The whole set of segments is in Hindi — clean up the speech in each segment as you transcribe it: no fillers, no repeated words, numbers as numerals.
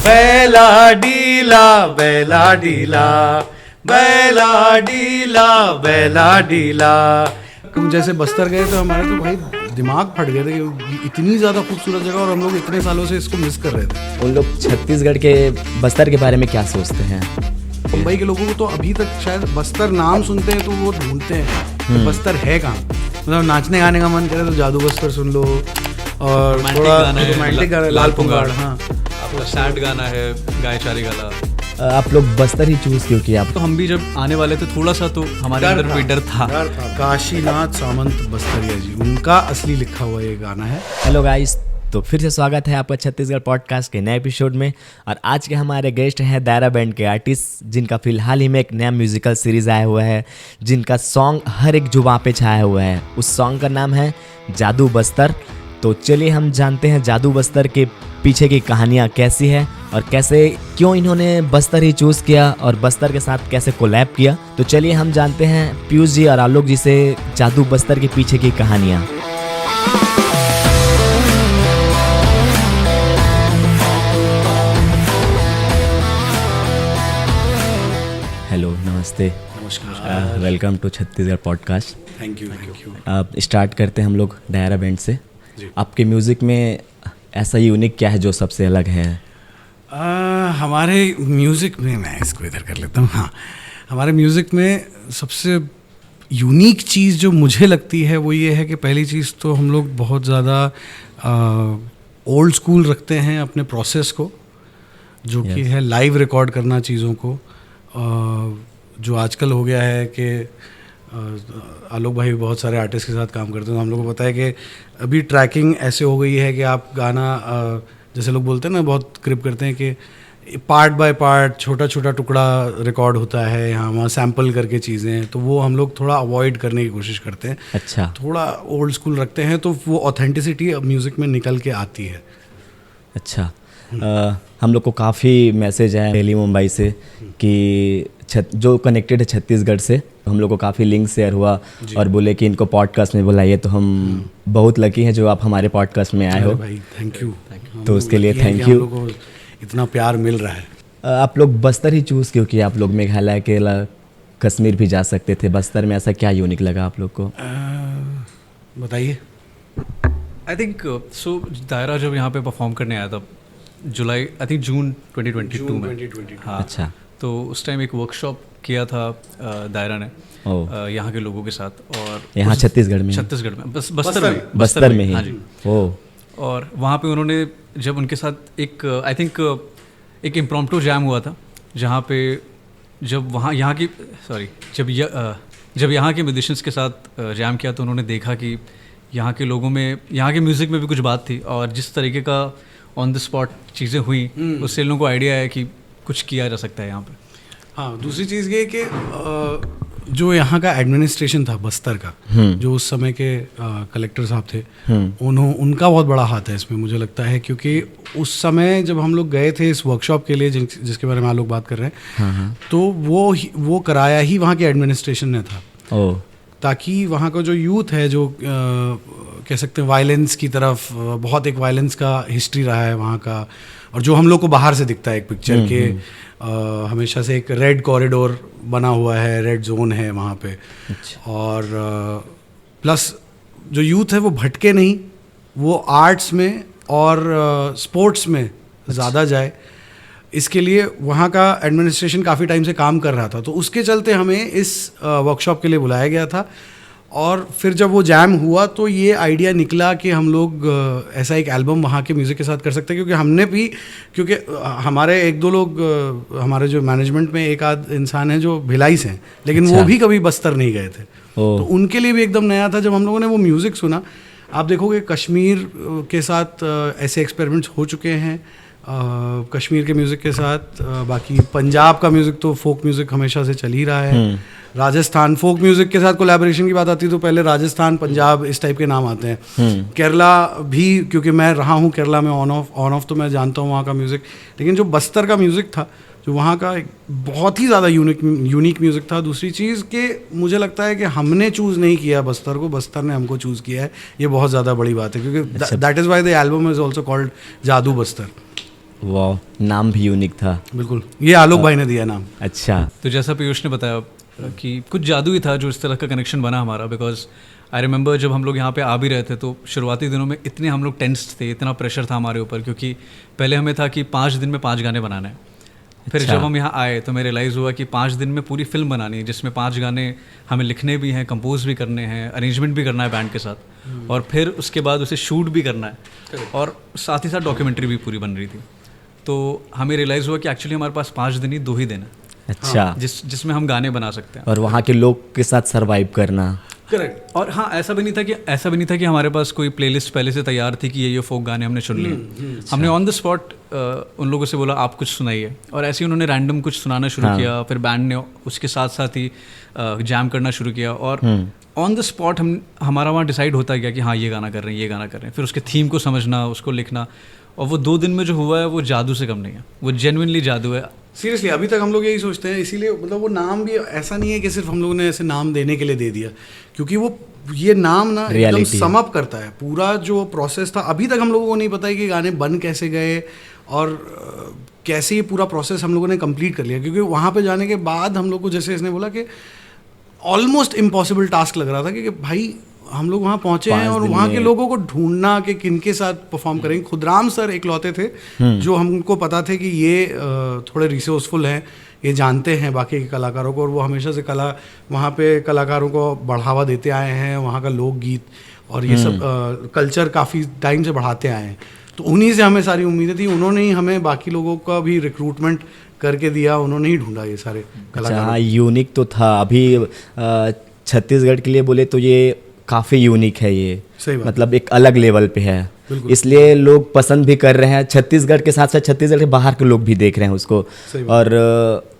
बैला डीला बैला डीला बैला डीला बैला डीला। हम जैसे बस्तर गए तो हमारे तो भाई दिमाग फट गए थे कि इतनी ज़्यादा खूबसूरत जगह और हम लोग इतने सालों से इसको मिस कर रहे थे। उन लोग छत्तीसगढ़ के बस्तर के बारे में क्या सोचते हैं? मुंबई के लोगों को तो अभी तक शायद बस्तर नाम सुनते हैं तो वो ढूंढते हैं कि बस्तर है कहाँ। मतलब नाचने गाने का मन करे तो जादू बस्तर सुन लो, और थोड़ा रोमांटिक गाना लाल पुंगाड़, हाँ आपका सैड गाना है गायचारी गाला। आप लोग बस्तर ही चूज क्यों किया? तो हम भी जब आने वाले थे थोड़ा सा तो हमारे अंदर भी डर था। काशीनाथ सामंत बस्तरिया जी, उनका असली लिखा हुआ ये गाना है। हेलो गाइस, तो फिर से स्वागत है आपका छत्तीसगढ़ पॉडकास्ट के नए एपिसोड में। और आज के हमारे गेस्ट हैं दायरा बैंड के आर्टिस्ट, जिनका फिलहाल ही में एक नया म्यूजिकल सीरीज आया हुआ है, जिनका सॉन्ग हर एक जुबां पे छाया हुआ है। उस सॉन्ग का नाम है जादू बस्तर। तो चलिए हम जानते हैं जादू बस्तर के पीछे की कहानियाँ कैसी है और कैसे क्यों इन्होंने बस्तर ही चूज़ किया और बस्तर के साथ कैसे कोलैब किया। तो चलिए हम जानते हैं पीयूष जी और आलोक जी से जादू बस्तर के पीछे की कहानियाँ। हेलो, नमस्ते, नमस्कार, welcome to Chhattisgarh podcast. Thank you. अब स्टार्ट करते हैं हम लोग दायरा बैंड से। आपके म्यूज़िक में ऐसा यूनिक क्या है जो सबसे अलग है? हमारे म्यूज़िक में, मैं इसको इधर कर लेता हूँ, हाँ, हमारे म्यूज़िक में सबसे यूनिक चीज़ जो मुझे लगती है वो ये है कि पहली चीज़ तो हम लोग बहुत ज़्यादा ओल्ड स्कूल रखते हैं अपने प्रोसेस को, जो कि है लाइव रिकॉर्ड करना चीज़ों को। जो आजकल हो गया है कि आलोक भाई बहुत सारे आर्टिस्ट के साथ काम करते हैं, तो हम लोग को पता है कि अभी ट्रैकिंग ऐसे हो गई है कि आप गाना जैसे लोग बोलते हैं ना, बहुत क्रिप करते हैं कि पार्ट बाय पार्ट छोटा छोटा टुकड़ा रिकॉर्ड होता है, यहाँ वहाँ सैम्पल करके चीज़ें, तो वो हम लोग थोड़ा अवॉइड करने की कोशिश करते हैं। अच्छा, थोड़ा ओल्ड स्कूल रखते हैं तो वो ऑथेंटिसिटी म्यूज़िक में निकल के आती है। अच्छा। हम लोग को काफ़ी मैसेज है दिल्ली मुंबई से कि जो कनेक्टेड है छत्तीसगढ़ से, हम लोग को काफ़ी लिंक शेयर हुआ और बोले कि इनको पॉडकास्ट में बुलाइए। तो हम बहुत लकी हैं जो आप हमारे पॉडकास्ट में आए हो भाई, थैंक यू। तो उसके लिए थैंक यू। को इतना प्यार मिल रहा है। आप लोग बस्तर ही चूज़ क्यों किया? आप लोग मेघालय, केरला, कश्मीर भी जा सकते थे, बस्तर में ऐसा क्या यूनिक लगा आप लोग को? बताइए। आई थिंक सो दायरा जब यहाँ पे परफॉर्म करने आया था जुलाई, आई थिंक जून 2022 में। हाँ, अच्छा। तो उस टाइम एक वर्कशॉप किया था दायरा ने यहाँ के लोगों के साथ। और यहाँ छत्तीसगढ़ में बस्तर में ही। हाँ जी। ओह। और वहाँ पे उन्होंने जब उनके साथ एक आई थिंक एक इम्प्रॉम्प्टू जैम हुआ था, जहाँ पे जब वहाँ यहाँ की जब यहाँ के म्यूजिशियंस के साथ जैम किया तो उन्होंने देखा कि यहाँ के लोगों में, यहाँ के म्यूज़िक में भी कुछ बात थी, और जिस तरीके का ऑन द स्पॉट चीज़ें हुई उससे इन लोगों को आइडिया है कि कुछ किया जा सकता है यहाँ पे। हाँ, दूसरी चीज़ ये कि जो यहाँ का एडमिनिस्ट्रेशन था बस्तर का, जो उस समय के कलेक्टर साहब थे, उनका बहुत बड़ा हाथ है इसमें, मुझे लगता है। क्योंकि उस समय जब हम लोग गए थे इस वर्कशॉप के लिए जिसके बारे में आप लोग बात कर रहे हैं, तो वो कराया ही वहाँ के एडमिनिस्ट्रेशन ने था, ताकि वहाँ का जो यूथ है, जो कह सकते हैं वायलेंस की तरफ, बहुत एक वायलेंस का हिस्ट्री रहा है वहाँ का, और जो हम लोग को बाहर से दिखता है एक पिक्चर के, हमेशा से एक रेड कॉरिडोर बना हुआ है, रेड जोन है वहाँ पे। अच्छा। और प्लस जो यूथ है वो भटके नहीं, वो आर्ट्स में और स्पोर्ट्स में ज़्यादा जाए, इसके लिए वहाँ का एडमिनिस्ट्रेशन काफ़ी टाइम से काम कर रहा था। तो उसके चलते हमें इस वर्कशॉप के लिए बुलाया गया था। और फिर जब वो जैम हुआ तो ये आइडिया निकला कि हम लोग ऐसा एक एल्बम वहाँ के म्यूज़िक के साथ कर सकते हैं। क्योंकि हमारे एक दो लोग, हमारे जो मैनेजमेंट में एक आध इंसान है जो भिलाई से हैं, लेकिन वो भी कभी बस्तर नहीं गए थे, तो उनके लिए भी एकदम नया था। जब हम लोगों ने वो म्यूज़िक सुना, आप देखोगे कश्मीर के साथ ऐसे एक्सपेरिमेंट्स हो चुके हैं, कश्मीर के म्यूज़िक के साथ, बाकी पंजाब का म्यूज़िक तो फोक म्यूज़िक हमेशा से चल ही रहा है। राजस्थान फोक म्यूज़िक के साथ कोलैबोरेशन की बात आती है तो पहले राजस्थान, पंजाब, इस टाइप के नाम आते हैं। केरला भी, क्योंकि मैं रहा हूँ केरला में ऑन ऑफ तो मैं जानता हूँ वहाँ का म्यूज़िक। लेकिन जो बस्तर का म्यूज़िक था, जो वहाँ का एक बहुत ही ज़्यादा यूनिक म्यूज़िक था। दूसरी चीज़ कि मुझे लगता है कि हमने चूज़ नहीं किया बस्तर को, बस्तर ने हमको चूज़ किया है। ये बहुत ज़्यादा बड़ी बात है, क्योंकि that is why the album is also called जादू बस्तर। वाह, नाम भी यूनिक था। बिल्कुल, ये आलोक भाई ने दिया नाम। अच्छा। तो जैसा पीयूष ने बताया कि कुछ जादू ही था जो इस तरह का कनेक्शन बना हमारा, बिकॉज आई रिमेंबर जब हम लोग यहाँ पे आ भी रहे थे तो शुरुआती दिनों में इतने हम लोग टेंस्ड थे, इतना प्रेशर था हमारे ऊपर, क्योंकि पहले हमें था कि 5 दिन में 5 गाने बनाने हैं। फिर अच्छा। जब हम यहाँ आए तो मैं रियलाइज़ हुआ कि 5 दिन में पूरी फिल्म बनानी है, जिसमें 5 गाने हमें लिखने भी हैं, कंपोज भी करने हैं, अरेंजमेंट भी करना है बैंड के साथ, और फिर उसके बाद उसे शूट भी करना है, और साथ ही साथ डॉक्यूमेंट्री भी पूरी बन रही थी। तो हमें रियलाइज़ हुआ कि एक्चुअली हमारे पास 5 दिन ही 2 ही दिन है। अच्छा। जिसमें हम गाने बना सकते हैं और वहाँ के लोग के साथ सरवाइव करना। करेक्ट। और हाँ, ऐसा भी नहीं था कि हमारे पास कोई प्लेलिस्ट पहले से तैयार थी कि ये फोक गाने हमने चुन लिए। हमने ऑन द स्पॉट उन लोगों से बोला आप कुछ सुनाइए, और ऐसे ही उन्होंने रैंडम कुछ सुनाना शुरू किया। फिर बैंड ने उसके साथ साथ ही जैम करना शुरू किया, और ऑन द स्पॉट हमारा वहाँ डिसाइड होता गया कि हाँ ये गाना कर रहे हैं, ये गाना कर रहे हैं। फिर उसके थीम को समझना, उसको लिखना, और वो 2 दिन में जो हुआ है वो जादू से कम नहीं है, वो जेन्युइनली जादू है। सीरियसली अभी तक हम लोग यही सोचते हैं, इसीलिए मतलब वो नाम भी ऐसा नहीं है कि सिर्फ हम लोगों ने ऐसे नाम देने के लिए दे दिया, क्योंकि वो ये नाम ना एकदम सम अप करता है पूरा जो प्रोसेस था। अभी तक हम लोगों को नहीं पता है कि गाने बन कैसे गए और कैसे ये पूरा प्रोसेस हम लोगों ने कंप्लीट कर लिया, क्योंकि वहाँ पे जाने के बाद हम लोग को, जैसे इसने बोला कि ऑलमोस्ट इम्पॉसिबल टास्क लग रहा था कि भाई हम लोग वहाँ पहुँचे हैं और वहाँ के लोगों को ढूंढना कि किनके साथ परफॉर्म करेंगे। खुदराम सर इकलौते थे जो हमको पता थे कि ये थोड़े रिसोर्सफुल हैं, ये जानते हैं बाकी के कलाकारों को, और वो हमेशा से वहाँ पे कलाकारों को बढ़ावा देते आए हैं। वहाँ का लोकगीत और ये सब कल्चर काफ़ी टाइम से बढ़ाते आए हैं, तो उन्हीं से हमें सारी उम्मीदें थी। उन्होंने ही हमें बाकी लोगों का भी रिक्रूटमेंट करके दिया, उन्होंने ही ढूंढा ये सारे कलाकार। हाँ, यूनिक तो था। अभी छत्तीसगढ़ के लिए बोले तो ये काफ़ी यूनिक है ये, सही बात। मतलब एक अलग लेवल पे है, इसलिए लोग पसंद भी कर रहे हैं। छत्तीसगढ़ के साथ साथ छत्तीसगढ़ के बाहर के लोग भी देख रहे हैं उसको, और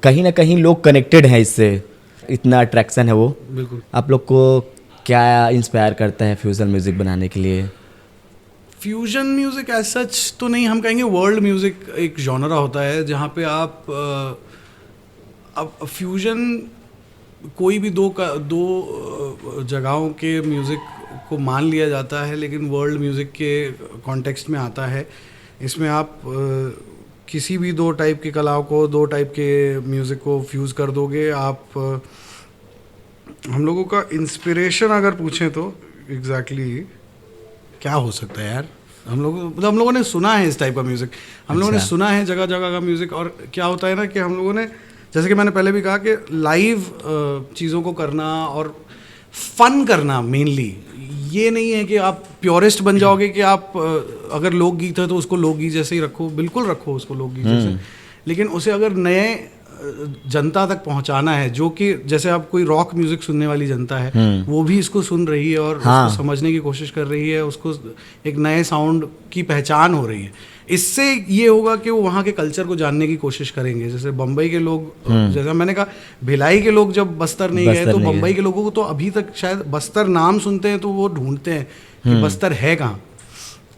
कहीं ना कहीं लोग कनेक्टेड हैं इससे, इतना अट्रैक्शन है वो। बिल्कुल। आप लोग को क्या इंस्पायर करता है फ्यूजन म्यूजिक बनाने के लिए? फ्यूजन म्यूज़िक एज सच तो नहीं, हम कहेंगे वर्ल्ड म्यूज़िक एक जॉनरा होता है जहाँ पे आप अब फ्यूजन कोई भी दो जगहों के म्यूज़िक को मान लिया जाता है, लेकिन वर्ल्ड म्यूज़िक के कॉन्टेक्स्ट में आता है। इसमें आप किसी भी 2 टाइप की कलाओं को, 2 टाइप के म्यूज़िक को फ्यूज़ कर दोगे आप। हम लोगों का इंस्पिरेशन अगर पूछें तो एग्जैक्टली क्या हो सकता है यार, हम लोगों ने सुना है इस टाइप का म्यूज़िक, हम लोगों ने सुना है जगह जगह का म्यूज़िक। और क्या होता है ना कि हम लोगों ने, जैसे कि मैंने पहले भी कहा कि लाइव चीज़ों को करना और फन करना मेनली, ये नहीं है कि आप प्योरिस्ट बन जाओगे कि आप अगर लोकगीत है तो उसको लोकगीत जैसे ही रखो, बिल्कुल रखो उसको लोकगीत जैसे, लेकिन उसे अगर नए जनता तक पहुंचाना है, जो कि जैसे आप कोई रॉक म्यूजिक सुनने वाली जनता है वो भी इसको सुन रही है और उसको समझने की कोशिश कर रही है, उसको एक नए साउंड की पहचान हो रही है। इससे ये होगा कि वो वहाँ के कल्चर को जानने की कोशिश करेंगे। जैसे बम्बई के लोग, जैसा मैंने कहा, भिलाई के लोग जब बस्तर नहीं गए तो बम्बई के लोगों को तो अभी तक शायद बस्तर नाम सुनते हैं तो वो ढूंढते हैं कि बस्तर है कहाँ,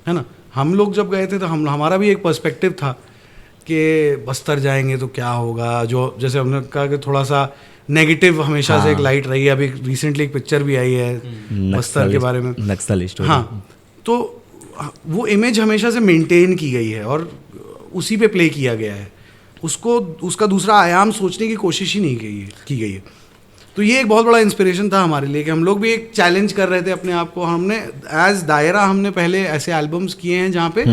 है ना। हम लोग जब गए थे तो हमारा भी एक पर्सपेक्टिव था कि बस्तर जाएंगे तो क्या होगा, जो जैसे हमने कहा कि थोड़ा सा नेगेटिव हमेशा से एक लाइट रही है। अभी रिसेंटली एक पिक्चर भी आई है बस्तर के बारे में, नक्सल स्टोरी। हाँ, तो वो इमेज हमेशा से मेंटेन की गई है और उसी पे प्ले किया गया है, उसको उसका दूसरा आयाम सोचने की कोशिश ही नहीं की गई है। तो ये एक बहुत बड़ा इंस्पिरेशन था हमारे लिए कि हम लोग भी एक चैलेंज कर रहे थे अपने आप को। हमने एज दायरा हमने पहले ऐसे एल्बम्स किए हैं जहाँ पे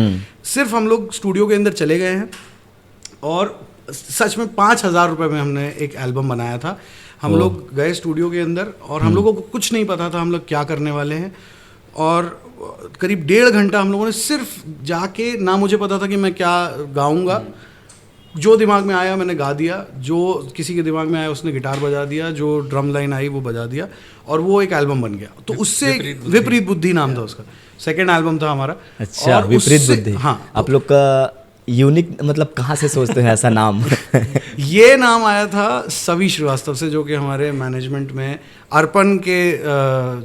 सिर्फ हम लोग स्टूडियो के अंदर चले गए हैं और सच में 5,000 रुपये में हमने एक एल्बम बनाया था। हम लोग गए स्टूडियो के अंदर और हम लोगों को कुछ नहीं पता था हम लोग क्या करने वाले हैं, और करीब 1.5 घंटा हम लोगों ने सिर्फ जाके, ना मुझे पता था कि मैं क्या गाऊंगा, जो दिमाग में आया मैंने गा दिया, जो किसी के दिमाग में आया उसने गिटार बजा दिया, जो ड्रम लाइन आई वो बजा दिया, और वो एक एल्बम बन गया। तो उससे विपरीत बुद्धि नाम था उसका, सेकेंड एल्बम था हमारा। अच्छा, विपरीत बुद्धि। हाँ, आप लोग का यूनिक मतलब कहाँ से सोचते हैं ऐसा नाम? ये नाम आया था सवी श्रीवास्तव से, जो कि हमारे मैनेजमेंट में अर्पण के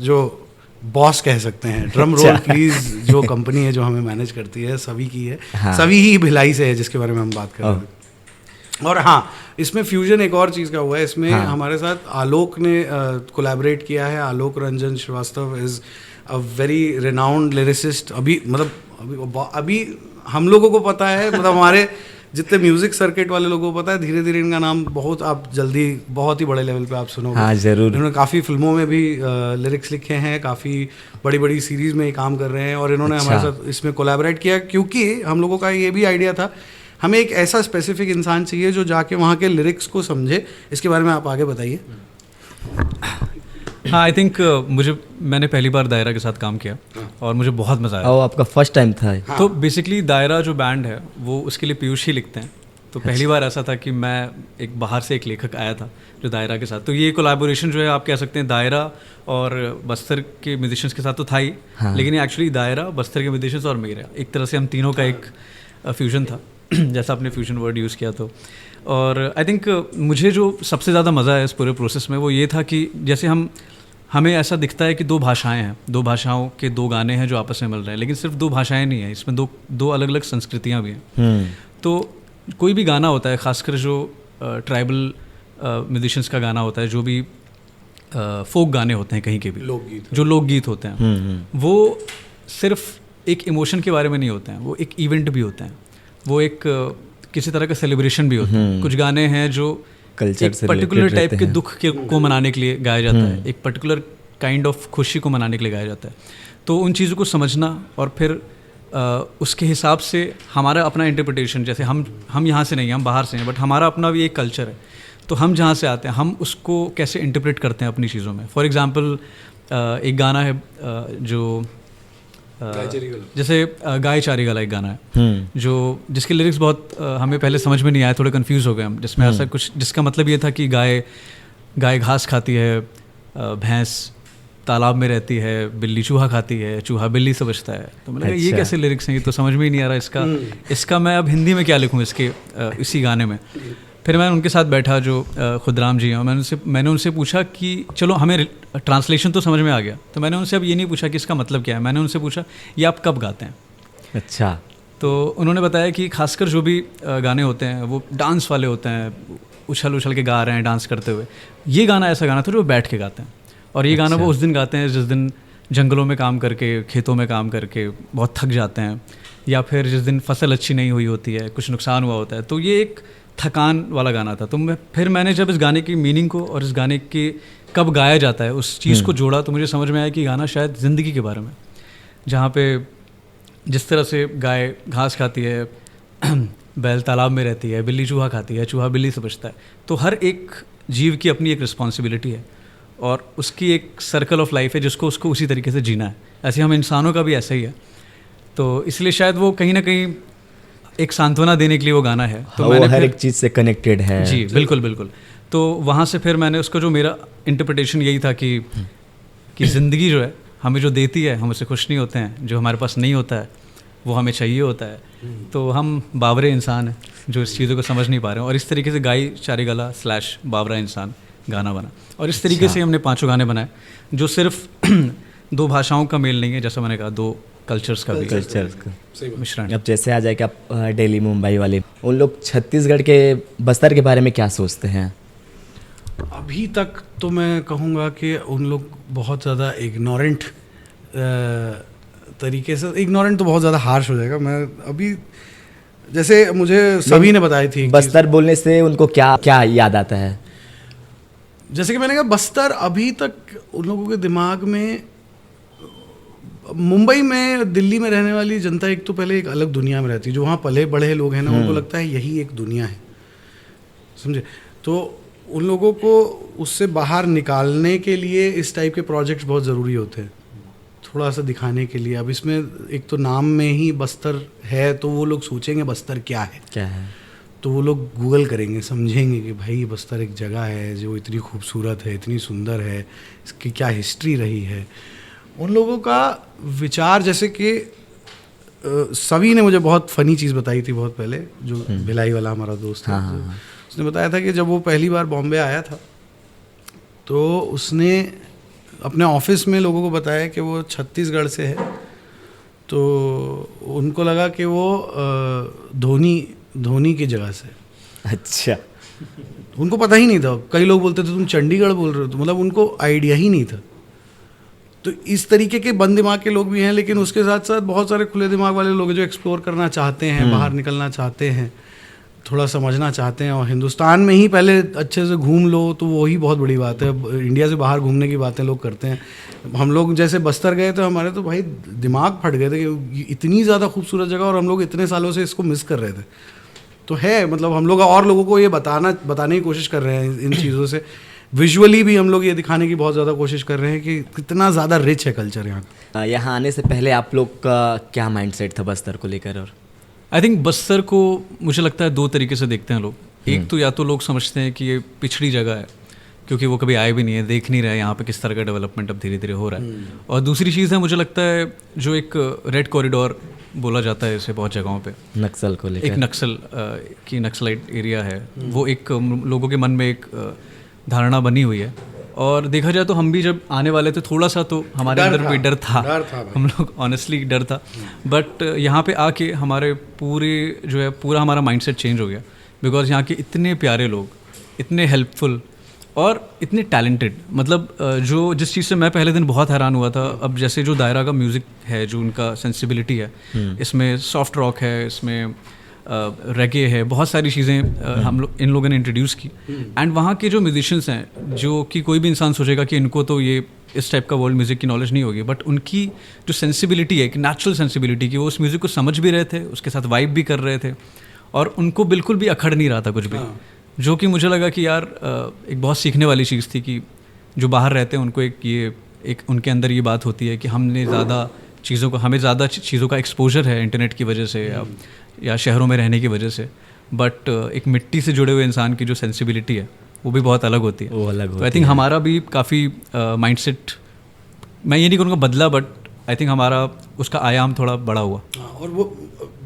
जो बॉस कह सकते हैं, ड्रम रोल प्लीज, जो कंपनी है जो हमें मैनेज करती है सवी की है। हाँ। सवी ही भिलाई से है जिसके बारे में हम बात कर रहे थे। और हाँ, इसमें फ्यूजन एक और चीज़ का हुआ है, इसमें हमारे साथ आलोक ने कोलैबोरेट किया है। Alok Ranjan Srivastava is a very renowned lyricist. अभी हम लोगों को पता है, मतलब हमारे जितने म्यूजिक सर्किट वाले लोगों को पता है, धीरे धीरे इनका नाम बहुत आप जल्दी बहुत ही बड़े लेवल पे आप सुनोगे। हाँ जरूर। इन्होंने काफ़ी फिल्मों में भी लिरिक्स लिखे हैं, काफ़ी बड़ी बड़ी सीरीज में ये काम कर रहे हैं, और इन्होंने हमारे साथ इसमें कोलैबोरेट किया, क्योंकि हम लोगों का ये भी आइडिया था हमें एक ऐसा स्पेसिफिक इंसान चाहिए जो जाके वहाँ के लिरिक्स को समझे। इसके बारे में आप आगे बताइए। हाँ, आई थिंक मैंने पहली बार दायरा के साथ काम किया और मुझे बहुत मज़ा आया। आपका फर्स्ट टाइम था? तो बेसिकली दायरा जो बैंड है वो उसके लिए पीयूष ही लिखते हैं। तो पहली बार ऐसा था कि मैं एक बाहर से एक लेखक आया था जो दायरा के साथ, तो ये कोलैबोरेशन जो है आप कह सकते हैं दायरा और बस्तर के म्यूजिशियंस के साथ तो था ही, लेकिन एक्चुअली दायरा, बस्तर के म्यूजिशियंस और मेरा एक तरह से हम तीनों का एक फ्यूजन था जैसा आपने फ्यूजन वर्ड यूज़ किया। तो और आई थिंक मुझे जो सबसे ज़्यादा मज़ा है इस पूरे प्रोसेस में वो ये था कि जैसे हमें ऐसा दिखता है कि दो भाषाएं हैं, दो भाषाओं के दो गाने हैं जो आपस में मिल रहे हैं, लेकिन सिर्फ दो भाषाएं नहीं हैं, इसमें दो अलग अलग संस्कृतियां भी हैं। तो कोई भी गाना होता है, खासकर जो ट्राइबल म्यूजिशियंस का गाना होता है, जो भी फोक गाने होते हैं, कहीं के भी जो लोकगीत होते हैं, वो सिर्फ एक इमोशन के बारे में नहीं होते हैं, वो एक इवेंट भी होते हैं, वो एक किसी तरह का सेलिब्रेशन भी होता है। कुछ गाने हैं जो कल्चर एक पर्टिकुलर टाइप के दुख को मनाने के लिए गाया जाता है, एक पर्टिकुलर काइंड ऑफ खुशी को मनाने के लिए गाया जाता है। तो उन चीज़ों को समझना और फिर उसके हिसाब से हमारा अपना इंटरप्रिटेशन, जैसे हम यहाँ से नहीं हैं, हम बाहर से हैं, बट हमारा अपना भी एक कल्चर है, तो हम जहाँ से आते हैं हम उसको कैसे इंटरप्रेट करते हैं अपनी चीज़ों में। फॉर एग्जांपल एक गाना है जो जैसे गाय चारी गला एक गाना है जो जिसके लिरिक्स बहुत हमें पहले समझ में नहीं आए, थोड़े कंफ्यूज हो गए हम, जिसमें ऐसा कुछ जिसका मतलब ये था कि गाय घास खाती है, भैंस तालाब में रहती है, बिल्ली चूहा खाती है, चूहा बिल्ली से बचता है। तो मैंने कहा ये कैसे लिरिक्स हैं, ये तो समझ में ही नहीं आ रहा इसका मैं अब हिंदी में क्या लिखूँ इसके इसी गाने में। फिर मैं उनके साथ बैठा जो खुदराम जी हैं, मैंने उनसे पूछा कि चलो हमें ट्रांसलेशन तो समझ में आ गया, तो मैंने उनसे अब ये नहीं पूछा कि इसका मतलब क्या है, मैंने उनसे पूछा ये आप कब गाते हैं। अच्छा। तो उन्होंने बताया कि खासकर जो भी गाने होते हैं वो डांस वाले होते हैं, उछल के गा रहे हैं डांस करते हुए। ये गाना ऐसा गाना था जो बैठ के गाते हैं, और ये गाना वो उस दिन गाते हैं जिस दिन जंगलों में काम करके, खेतों में काम करके बहुत थक जाते हैं, या फिर जिस दिन फसल अच्छी नहीं हुई होती है, कुछ नुकसान हुआ होता है। तो ये एक थकान वाला गाना था। तो फिर मैंने जब इस गाने की मीनिंग को और इस गाने के कब गाया जाता है उस चीज़ को जोड़ा, तो मुझे समझ में आया कि गाना शायद ज़िंदगी के बारे में, जहाँ पे जिस तरह से गाय घास खाती है, बैल तालाब में रहती है, बिल्ली चूहा खाती है, चूहा बिल्ली से बचता है, तो हर एक जीव की अपनी एक रिस्पॉन्सिबिलिटी है और उसकी एक सर्कल ऑफ लाइफ है जिसको उसको उसी तरीके से जीना है। ऐसे हम इंसानों का भी ऐसा ही है। तो इसलिए शायद वो कहीं ना कहीं एक सांत्वना देने के लिए वो गाना है। तो मैंने हर एक चीज़ से कनेक्टेड है। जी बिल्कुल। तो वहाँ से फिर मैंने उसको, जो मेरा इंटरप्रिटेशन यही था कि ज़िंदगी जो है हमें जो देती है हम उससे खुश नहीं होते हैं, जो हमारे पास नहीं होता है वो हमें चाहिए होता है। तो हम बावरे इंसान हैं जो इस चीज़ों को समझ नहीं पा रहे हैं, और इस तरीके से गाय चारी गला / बावरा इंसान गाना बना, और इस तरीके से हमने 5 गाने बनाए जो सिर्फ 2 भाषाओं का मेल नहीं है, जैसा मैंने कहा 2 कल्चर्स का भी मिश्रण। अब जैसे आ जाए कि आप दिल्ली मुंबई वाले, उन लोग छत्तीसगढ़ के बस्तर के बारे में क्या सोचते हैं? अभी तक तो मैं कहूँगा कि उन लोग बहुत ज़्यादा इग्नोरेंट तरीके से, इग्नोरेंट तो बहुत ज़्यादा हार्श हो जाएगा, मैं अभी जैसे मुझे सभी ने बताई थी बस्तर बोलने से उनको क्या क्या याद आता है? जैसे कि मैंने कहा बस्तर अभी तक उन लोगों के दिमाग में, मुंबई में दिल्ली में रहने वाली जनता एक तो पहले एक अलग दुनिया में रहती है, जो वहाँ पले बड़े लोग हैं ना उनको लगता है यही एक दुनिया है, समझे। तो उन लोगों को उससे बाहर निकालने के लिए इस टाइप के प्रोजेक्ट्स बहुत ज़रूरी होते हैं, थोड़ा सा दिखाने के लिए। अब इसमें एक तो नाम में ही बस्तर है, तो वो लोग सोचेंगे बस्तर क्या है, तो वो लोग गूगल करेंगे, समझेंगे कि भाई बस्तर एक जगह है जो इतनी खूबसूरत है, इतनी सुंदर है, इसकी क्या हिस्ट्री रही है। उन लोगों का विचार, जैसे कि सभी ने मुझे बहुत फ़नी चीज़ बताई थी बहुत पहले, जो भिलाई वाला हमारा दोस्त है, उसने बताया था कि जब वो पहली बार बॉम्बे आया था तो उसने अपने ऑफिस में लोगों को बताया कि वो छत्तीसगढ़ से है, तो उनको लगा कि वो धोनी की जगह से। अच्छा। उनको पता ही नहीं था, कई लोग बोलते थे तुम चंडीगढ़ बोल रहे हो, तो मतलब उनको आइडिया ही नहीं था। तो इस तरीके के बंद दिमाग के लोग भी हैं, लेकिन उसके साथ साथ बहुत सारे खुले दिमाग वाले लोग हैं जो एक्सप्लोर करना चाहते हैं, बाहर निकलना चाहते हैं, थोड़ा समझना चाहते हैं। और हिंदुस्तान में ही पहले अच्छे से घूम लो तो वही बहुत बड़ी बात है। इंडिया से बाहर घूमने की बातें लोग करते हैं। हम लोग जैसे बस्तर गए तो हमारे तो भाई दिमाग फट गए थे कि इतनी ज़्यादा खूबसूरत जगह और हम लोग इतने सालों से इसको मिस कर रहे थे। तो है मतलब हम लोग और लोगों को ये बताने की कोशिश कर रहे हैं इन चीज़ों से। विजुअली भी हम लोग ये दिखाने की बहुत ज़्यादा कोशिश कर रहे हैं कि कितना ज़्यादा रिच है कल्चर यहाँ का। यहाँ आने से पहले आप लोग का क्या माइंडसेट था बस्तर को लेकर? और आई थिंक बस्तर को मुझे लगता है 2 तरीके से देखते हैं लोग। एक तो या तो लोग समझते हैं कि ये पिछड़ी जगह है क्योंकि वो कभी आए भी नहीं है, देख नहीं रहे यहाँ पे किस तरह का डेवलपमेंट अब धीरे धीरे हो रहा है। और दूसरी चीज़ है, मुझे लगता है जो एक रेड कॉरिडोर बोला जाता है इसे बहुत जगहों पे, नक्सल को लेकर, एक नक्सलाइट एरिया है, वो एक लोगों के मन में एक धारणा बनी हुई है। और देखा जाए तो हम भी जब आने वाले थे थोड़ा सा तो हमारे अंदर भी डर था हम लोग ऑनेस्टली डर था। बट यहाँ पे आके हमारे पूरा हमारा माइंडसेट चेंज हो गया, बिकॉज यहाँ के इतने प्यारे लोग, इतने हेल्पफुल और इतने टैलेंटेड। मतलब जो जिस चीज़ से मैं पहले दिन बहुत हैरान हुआ था, अब जैसे जो दायरा का म्यूज़िक है, जो उनका सेंसिबिलिटी है, इसमें सॉफ्ट रॉक है, इसमें रेगे है, बहुत सारी चीज़ें हम लोग इन लोगों ने इंट्रोड्यूस की। एंड वहाँ के जो म्यूजिशियंस हैं, जो कि कोई भी इंसान सोचेगा कि इनको तो ये इस टाइप का वर्ल्ड म्यूज़िक की नॉलेज नहीं होगी, बट उनकी जो सेंसिबिलिटी है, एक नेचुरल सेंसिबिलिटी की, वो उस म्यूज़िक को समझ भी रहे थे, उसके साथ वाइब भी कर रहे थे और उनको बिल्कुल भी अखड़ नहीं रहा था कुछ भी। जो कि मुझे लगा कि यार एक बहुत सीखने वाली चीज़ थी कि जो बाहर रहते हैं उनको एक उनके अंदर ये बात होती है कि हमें ज़्यादा चीज़ों का एक्सपोजर है इंटरनेट की वजह से या शहरों में रहने की वजह से, बट एक मिट्टी से जुड़े हुए इंसान की जो सेंसिबिलिटी है वो भी बहुत अलग होती है। वो अलग होती है। तो आई थिंक हमारा भी काफ़ी माइंडसेट, मैं ये नहीं कहूँगा बदला, बट आई थिंक हमारा उसका आयाम थोड़ा बड़ा हुआ। और वो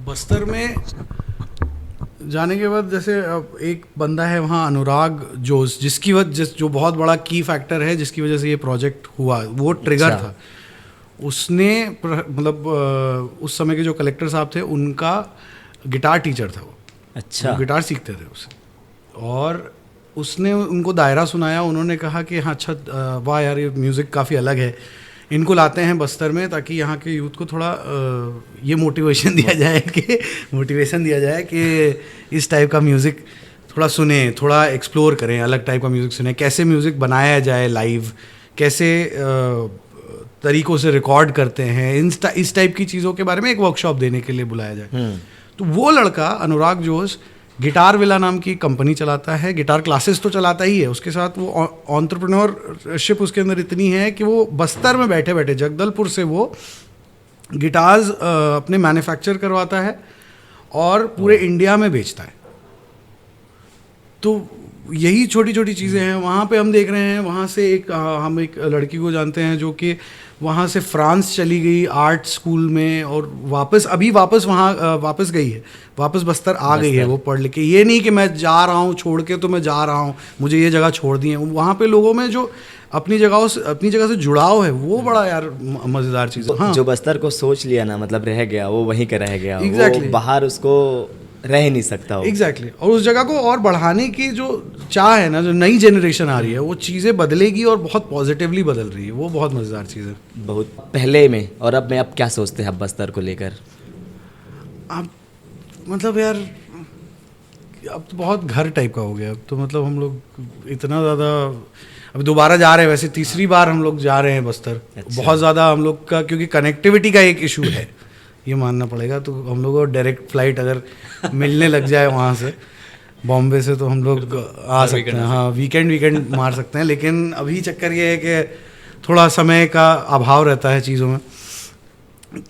बस्तर में जाने के बाद जैसे एक बंदा है वहाँ, अनुराग जोश, जिसकी वजह जो बहुत बड़ा की फैक्टर है जिसकी वजह से ये प्रोजेक्ट हुआ, वो ट्रिगर था। उसने मतलब उस समय के जो कलेक्टर साहब थे उनका गिटार टीचर था वो। अच्छा। गिटार सीखते थे उससे, और उसने उनको दायरा सुनाया। उन्होंने कहा कि हाँ अच्छा, वाह यार ये म्यूज़िक काफ़ी अलग है, इनको लाते हैं बस्तर में ताकि यहाँ के यूथ को थोड़ा ये मोटिवेशन दिया जाए कि इस टाइप का म्यूज़िक थोड़ा सुने, थोड़ा एक्सप्लोर करें, अलग टाइप का म्यूज़िक सुने, कैसे म्यूज़िक बनाया जाए लाइव, कैसे तरीक़ों से रिकॉर्ड करते हैं, इस टाइप की चीज़ों के बारे में एक वर्कशॉप देने के लिए बुलाया जाए। तो वो लड़का अनुराग जोश गिटार विला नाम की कंपनी चलाता है, गिटार क्लासेस तो चलाता ही है, उसके साथ वो एंटरप्रेन्योरशिप उसके अंदर इतनी है कि वो बस्तर में बैठे बैठे जगदलपुर से वो गिटार्स अपने मैन्युफैक्चर करवाता है और पूरे इंडिया में बेचता है। तो यही छोटी छोटी चीज़ें हैं। वहाँ पे हम देख रहे हैं, वहाँ से हम एक लड़की को जानते हैं जो कि वहाँ से फ्रांस चली गई आर्ट स्कूल में और वापस वहाँ वापस गई है, वापस बस्तर आ गई है वो पढ़ लिख के। ये नहीं कि मैं जा रहा हूँ छोड़ के, तो मैं जा रहा हूँ, मुझे ये जगह छोड़ दी है। वहाँ पे लोगों में जो अपनी जगह से जुड़ाव है वो बड़ा यार मज़ेदार चीज़ है। हाँ। जो बस्तर को सोच लिया ना, मतलब रह गया वो वहीं का रह गया। Exactly. वो बाहर उसको रह ही नहीं सकता हो। एग्जैक्टली। और उस जगह को और बढ़ाने की जो चाह है ना, जो नई जनरेशन आ रही है, वो चीज़ें बदलेगी और बहुत पॉजिटिवली बदल रही है। वो बहुत मज़ेदार चीज़ है। बहुत पहले में और अब में आप क्या सोचते हैं आप बस्तर को लेकर? अब मतलब यार अब तो बहुत घर टाइप का हो गया। अब तो मतलब हम लोग इतना ज़्यादा अब दोबारा जा रहे हैं, वैसे तीसरी बार हम लोग जा रहे हैं बस्तर। अच्छा। बहुत ज़्यादा हम लोग का, क्योंकि कनेक्टिविटी का एक इशू है, ये मानना पड़ेगा। तो हम लोग को डायरेक्ट फ्लाइट अगर मिलने लग जाए वहाँ से, बॉम्बे से, तो हम लोग आ सकते हैं। हाँ, वीकेंड मार सकते हैं। लेकिन अभी चक्कर ये है कि थोड़ा समय का अभाव रहता है चीज़ों में,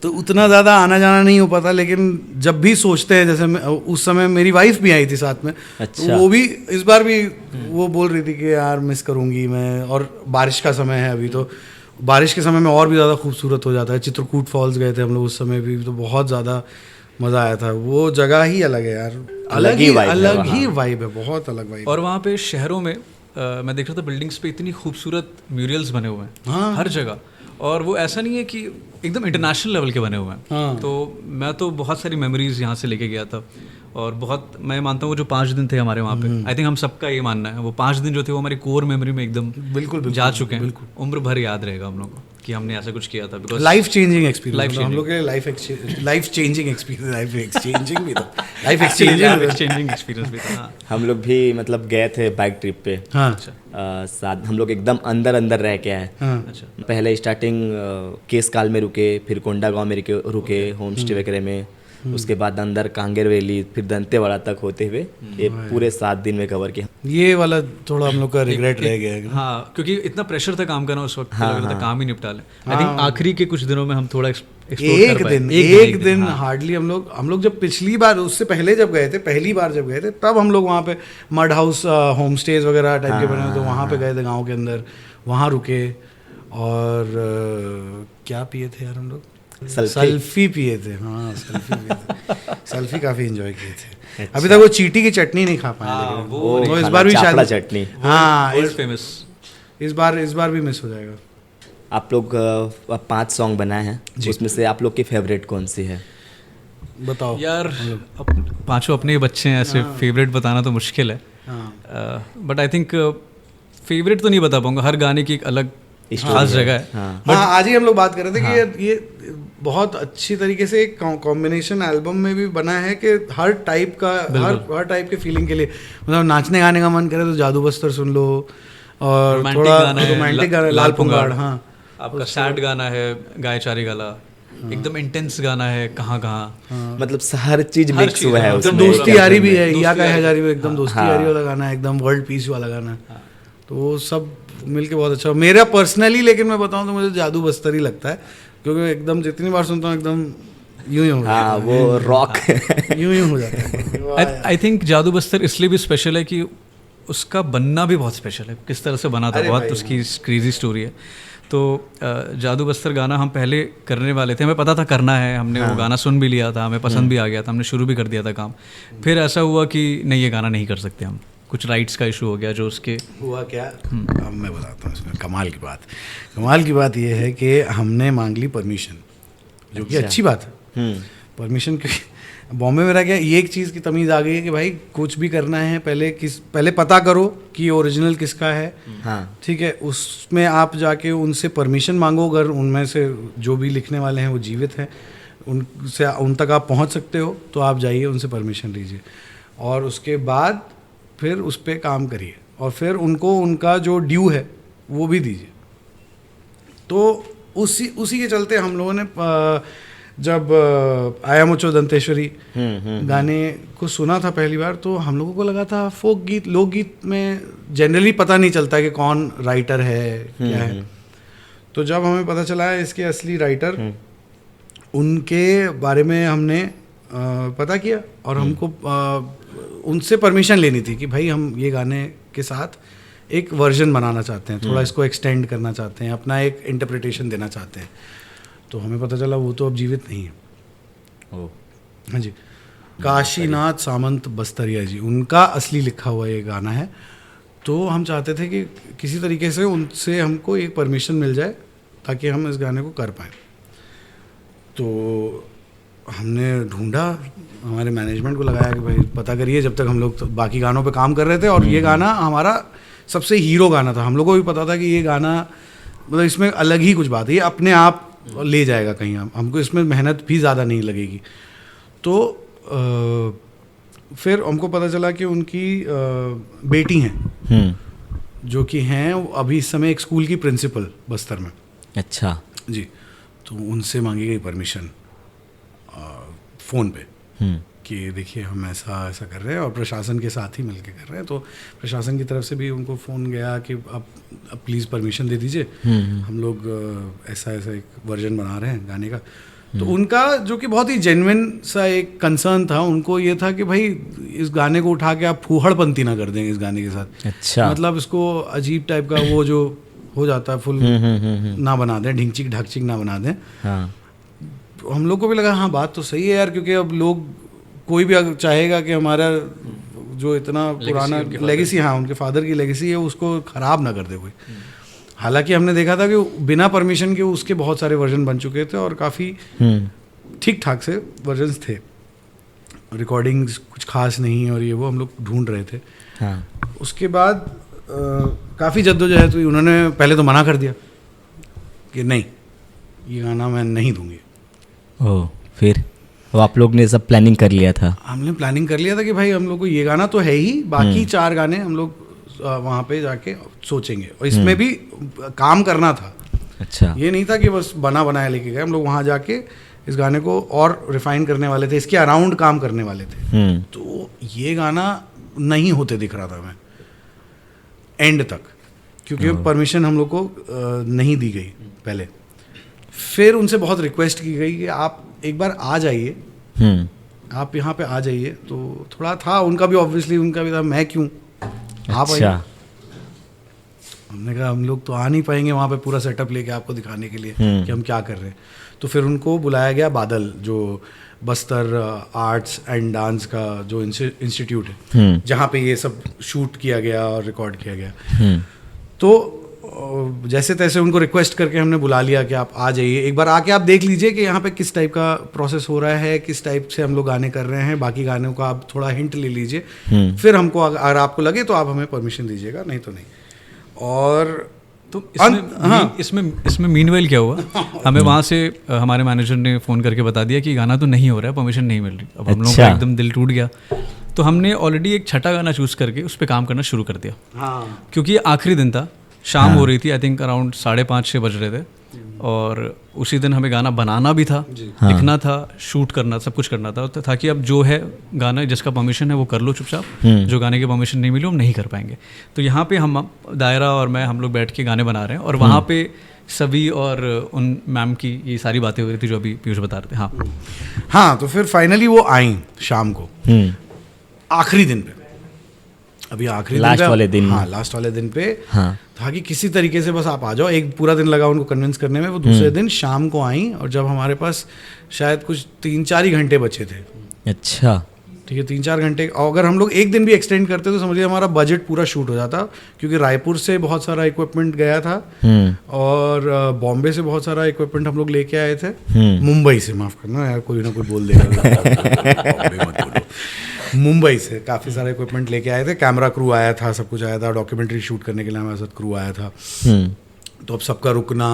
तो उतना ज़्यादा आना जाना नहीं हो पाता। लेकिन जब भी सोचते हैं, जैसे उस समय मेरी वाइफ भी आई थी साथ में। अच्छा। तो वो भी इस बार भी वो बोल रही थी कि यार मिस करूँगी मैं। और बारिश का समय है अभी, तो बारिश के समय में और भी ज़्यादा खूबसूरत हो जाता है। चित्रकूट फॉल्स गए थे हम लोग उस समय भी, तो बहुत ज़्यादा मज़ा आया था। वो जगह ही अलग है यार, अलग ही वाइब है, बहुत अलग वाइब। और वहाँ पे शहरों में मैं देख रहा था बिल्डिंग्स पे इतनी खूबसूरत म्यूरियल्स बने हुए हैं। हाँ। हर जगह। और वो ऐसा नहीं है कि एकदम इंटरनेशनल लेवल के बने हुए हैं। हाँ। तो मैं तो बहुत सारी मेमोरीज यहाँ से लेके गया था, और बहुत मैं मानता हूँ वो जो 5 दिन थे हमारे वहाँ पे, आई थिंक हम सबका ये मानना है, वो 5 दिन जो थे वो हमारी कोर मेमोरी में एकदम बिल्कुल जा चुके हैं, उम्र भर याद रहेगा हम लोगों को। कि हमने ऐसा कुछ किया था, because life changing experience Life हम लोग के लिए life changing experience, life exchanging भी था, लाइफ एक्सचेंजिंग एक्सपीरियंस भी था। हाँ। हम लोग भी मतलब गए थे बाइक ट्रिप पे। हाँ साथ हम लोग एकदम अंदर अंदर रह के आए। हाँ अच्छा। पहले स्टार्टिंग केसकाल में रुके, फिर कोंडा गांव में रुके होम स्टे वगैरह में, उसके बाद अंदर कांगेर वैली, फिर दंतेवाड़ा तक होते हुए ये पूरे 7 दिन में कवर किया। ये वाला थोड़ा हम लोग का रिग्रेट रह गया है। हाँ, क्योंकि इतना प्रेशर था काम करना उस वक्त, लग रहा था काम ही निपटा ले। आई थिंक आखिरी के कुछ दिनों में हम थोड़ा एक दिन हार्डली हम लोग जब पिछली बार, उससे पहले जब गए थे, पहली बार जब गए थे, तब हम लोग वहाँ पे मड हाउस होम स्टेज वगैरह टाइप के बने हुए, तो वहाँ पे गए थे गाँव के अंदर, वहाँ रुके और क्या पिए थे यार हम लोग, सेल्फी पिए थे। हाँ सेल्फी पिए थे, सेल्फी काफ़ी एंजॉय किए थे। अभी तक वो चीटी की चटनी नहीं खा पाए, लेकिन वो इस बार भी शायद चटनी, हाँ फेमस, इस बार भी मिस हो जाएगा। आप लोग 5 सॉन्ग बनाए हैं, उसमें से आप लोग की फेवरेट कौन सी है? बताओ यार। पांचों अपने ही बच्चे हैं, ऐसे फेवरेट बताना तो मुश्किल है, बट आई थिंक फेवरेट तो नहीं बता पाऊंगा, हर गाने की एक अलग खास जगह है। हाँ आज ही हम लोग बात कर रहे थे कि ये बहुत अच्छी तरीके से एक कॉम्बिनेशन एल्बम में भी बना है कि हर टाइप का, हर टाइप के फीलिंग के लिए, मतलब नाचने गाने का मन करे तो जादू बस्तर सुन लो, और थोड़ा रोमांटिक गाना लाल पुंगाड़, हाँ आपका सैड गाना है गाय चारी गाला, एकदम इंटेंस गाना है कहाँ कहाँ, मतलब हर चीज मिक्स हुआ है उसमें। दोस्ती यारी भी है, या का हजारी में एकदम दोस्ती यारी वाला गाना है, एकदम वर्ल्ड पीस वाला गाना है, तो वो सब मिलके बहुत अच्छा। मेरा पर्सनली लेकिन मैं बताऊं तो मुझे जादू बस्तर ही लगता है, क्योंकि एकदम जितनी बार सुनता हूँ एकदम यूं ही हो जाता है, वो रॉक यूं ही हो जाता है। आई थिंक जादू बस्तर इसलिए भी स्पेशल है कि उसका बनना भी बहुत स्पेशल है, किस तरह से बना था, बहुत उसकी क्रेजी स्टोरी है। तो जादू बस्तर गाना हम पहले करने वाले थे, हमें पता था करना है, हमने वो गाना सुन भी लिया था, हमें पसंद भी आ गया था, हमने शुरू भी कर दिया था काम। फिर ऐसा हुआ कि नहीं ये गाना नहीं कर सकते हम, कुछ राइट्स का इशू हो गया जो उसके हुआ क्या, अब मैं बताता हूँ इसमें कमाल की बात ये है कि हमने मांग ली परमिशन, जो कि अच्छी बात है परमिशन, क्योंकि बॉम्बे में रह गया ये एक चीज़ की तमीज़ आ गई है कि भाई कुछ भी करना है पहले पता करो कि ओरिजिनल किसका है, ठीक है, उसमें आप जाके उनसे परमिशन मांगो, अगर उनमें से जो भी लिखने वाले हैं वो जीवित हैं, उन तक आप पहुंच सकते हो तो आप जाइए उनसे परमिशन लीजिए, और उसके बाद फिर उस पर काम करिए, और फिर उनको उनका जो ड्यू है वो भी दीजिए। तो उसी के चलते हम लोगों ने जब आया मुझो दंतेश्वरी गाने को सुना था पहली बार, तो हम लोगों को लगा था फोक गीत, लोकगीत में जनरली पता नहीं चलता कि कौन राइटर है क्या है। तो जब हमें पता चला है इसके असली राइटर, उनके बारे में हमने पता किया, और हमको उनसे परमिशन लेनी थी कि भाई हम ये गाने के साथ एक वर्जन बनाना चाहते हैं, थोड़ा इसको एक्सटेंड करना चाहते हैं, अपना एक इंटरप्रिटेशन देना चाहते हैं। तो हमें पता चला वो तो अब जीवित नहीं है। हाँ जी, काशीनाथ सामंत बस्तरिया जी, उनका असली लिखा हुआ ये गाना है। तो हम चाहते थे कि किसी तरीके से उनसे हमको एक परमिशन मिल जाए ताकि हम इस गाने को कर पाएँ। तो हमने ढूंढा, हमारे मैनेजमेंट को लगाया कि भाई पता करिए, जब तक हम लोग तो बाकी गानों पे काम कर रहे थे, और ये गाना हमारा सबसे हीरो गाना था। हम लोगों को भी पता था कि ये गाना मतलब इसमें अलग ही कुछ बात है, ये अपने आप ले जाएगा कहीं, हमको इसमें मेहनत भी ज़्यादा नहीं लगेगी। तो फिर हमको पता चला कि उनकी बेटी हैं जो कि हैं अभी इस समय एक स्कूल की प्रिंसिपल बस्तर में। अच्छा जी, तो उनसे मांगी गई परमिशन फ़ोन पे कि देखिए हम ऐसा कर रहे हैं, और प्रशासन के साथ ही मिलके कर रहे हैं। तो प्रशासन की तरफ से भी उनको फ़ोन गया कि आप प्लीज़ परमिशन दे दीजिए, हम लोग ऐसा एक वर्जन बना रहे हैं गाने का। तो उनका जो कि बहुत ही जेन्युइन सा एक कंसर्न था, उनको ये था कि भाई इस गाने को उठा के आप फूहड़पंती ना कर देंगे इस गाने के साथ। अच्छा, मतलब इसको अजीब टाइप का वो जो हो जाता है फुल ना बना दें, ढिंचिक ढाकचिक ना बना दें। हम लोग को भी लगा हाँ बात तो सही है यार, क्योंकि अब लोग कोई भी चाहेगा कि हमारा जो इतना पुराना लेगेसी, हाँ उनके फादर की लेगेसी है, उसको ख़राब ना कर दे कोई। हालांकि हमने देखा था कि बिना परमिशन के उसके बहुत सारे वर्जन बन चुके थे, और काफ़ी ठीक ठाक से वर्जन्स थे, रिकॉर्डिंग्स कुछ खास नहीं, और ये वो हम लोग ढूंढ रहे थे। उसके बाद काफ़ी जद्दोजहद हुई, उन्होंने पहले तो मना कर दिया कि नहीं, ये गाना मैं नहीं दूंगी। ओह, फिर वो आप लोग ने सब प्लानिंग कर लिया था? हमने प्लानिंग कर लिया था कि भाई हम लोग को ये गाना तो है ही, बाकी 4 गाने हम लोग वहाँ पे जाके सोचेंगे, और इसमें भी काम करना था। अच्छा, ये नहीं था कि बस बना बनाया लेके गए, हम लोग वहाँ जाके इस गाने को और रिफाइन करने वाले थे, इसके अराउंड काम करने वाले थे। तो ये गाना नहीं होते दिख रहा था मैं एंड तक, क्योंकि परमिशन हम लोग को नहीं दी गई पहले। फिर उनसे बहुत रिक्वेस्ट की गई कि आप एक बार आ जाइए, आप यहाँ पे आ जाइए। तो थोड़ा था उनका भी, ऑब्वियसली उनका भी था, मैं क्यों, आप आइए। हमने कहा हम लोग तो आ नहीं पाएंगे वहाँ पे पूरा सेटअप लेके आपको दिखाने के लिए कि हम क्या कर रहे हैं। तो फिर उनको बुलाया गया बादल, जो बस्तर आर्ट्स एंड डांस का जो इंस्टीट्यूट है, जहाँ पे ये सब शूट किया गया और रिकॉर्ड किया गया। तो जैसे तैसे उनको रिक्वेस्ट करके हमने बुला लिया कि आप आ जाइए, एक बार आके आप देख लीजिए कि यहाँ पे किस टाइप का प्रोसेस हो रहा है, किस टाइप से हम लोग गाने कर रहे हैं, बाकी गानों का आप थोड़ा हिंट ले लीजिए, फिर हमको अगर आपको लगे तो आप हमें परमिशन दीजिएगा, नहीं तो नहीं। और तो इसमें मीनवेल क्या हुआ, हमें वहाँ से हमारे मैनेजर ने फ़ोन करके बता दिया कि गाना तो नहीं हो रहा है, परमिशन नहीं मिल रही। अब हम लोगों का एकदम दिल टूट गया। तो हमने ऑलरेडी एक छठा गाना चूज़ करके उस पर काम करना शुरू कर दिया, क्योंकि ये आखिरी दिन था, शाम हो रही थी, आई थिंक अराउंड 5:30-6 बज रहे थे, और उसी दिन हमें गाना बनाना भी था, लिखना था, शूट करना, सब कुछ करना था, ताकि अब जो है गाना जिसका परमिशन है वो कर लो चुपचाप, जो गाने की परमिशन नहीं मिली हम नहीं कर पाएंगे। तो यहाँ पे हम दायरा और मैं हम लोग बैठ के गाने बना रहे हैं, और वहाँ पे सभी और उन मैम की ये सारी बातें हो रही थी जो अभी पीयूष बता रहे थे। हाँ, तो फिर फाइनली वो आई शाम को, आखिरी दिन पे, अभी आखिरी लास्ट वाले दिन, हाँ लास्ट वाले दिन पे था कि किसी तरीके से बस आप आ जाओ। एक पूरा दिन लगा उनको कन्विंस करने में। वो दूसरे दिन शाम को आई, और जब हमारे पास शायद कुछ 3-4 ही घंटे बचे थे। अच्छा, ठीक है, 3-4 घंटे, और अगर हम लोग एक दिन भी एक्सटेंड करते तो समझिए हमारा बजट पूरा शूट हो जाता, क्योंकि रायपुर से बहुत सारा इक्विपमेंट गया था, और बॉम्बे से बहुत सारा इक्विपमेंट हम लोग लेके आए थे, मुंबई से, माफ करना यार कोई ना कोई बोल देगा मुंबई से काफ़ी सारा इक्विपमेंट लेके आए थे, कैमरा क्रू आया था, सब कुछ आया था, डॉक्यूमेंट्री शूट करने के लिए हमारे साथ क्रू आया था। तो अब सबका रुकना,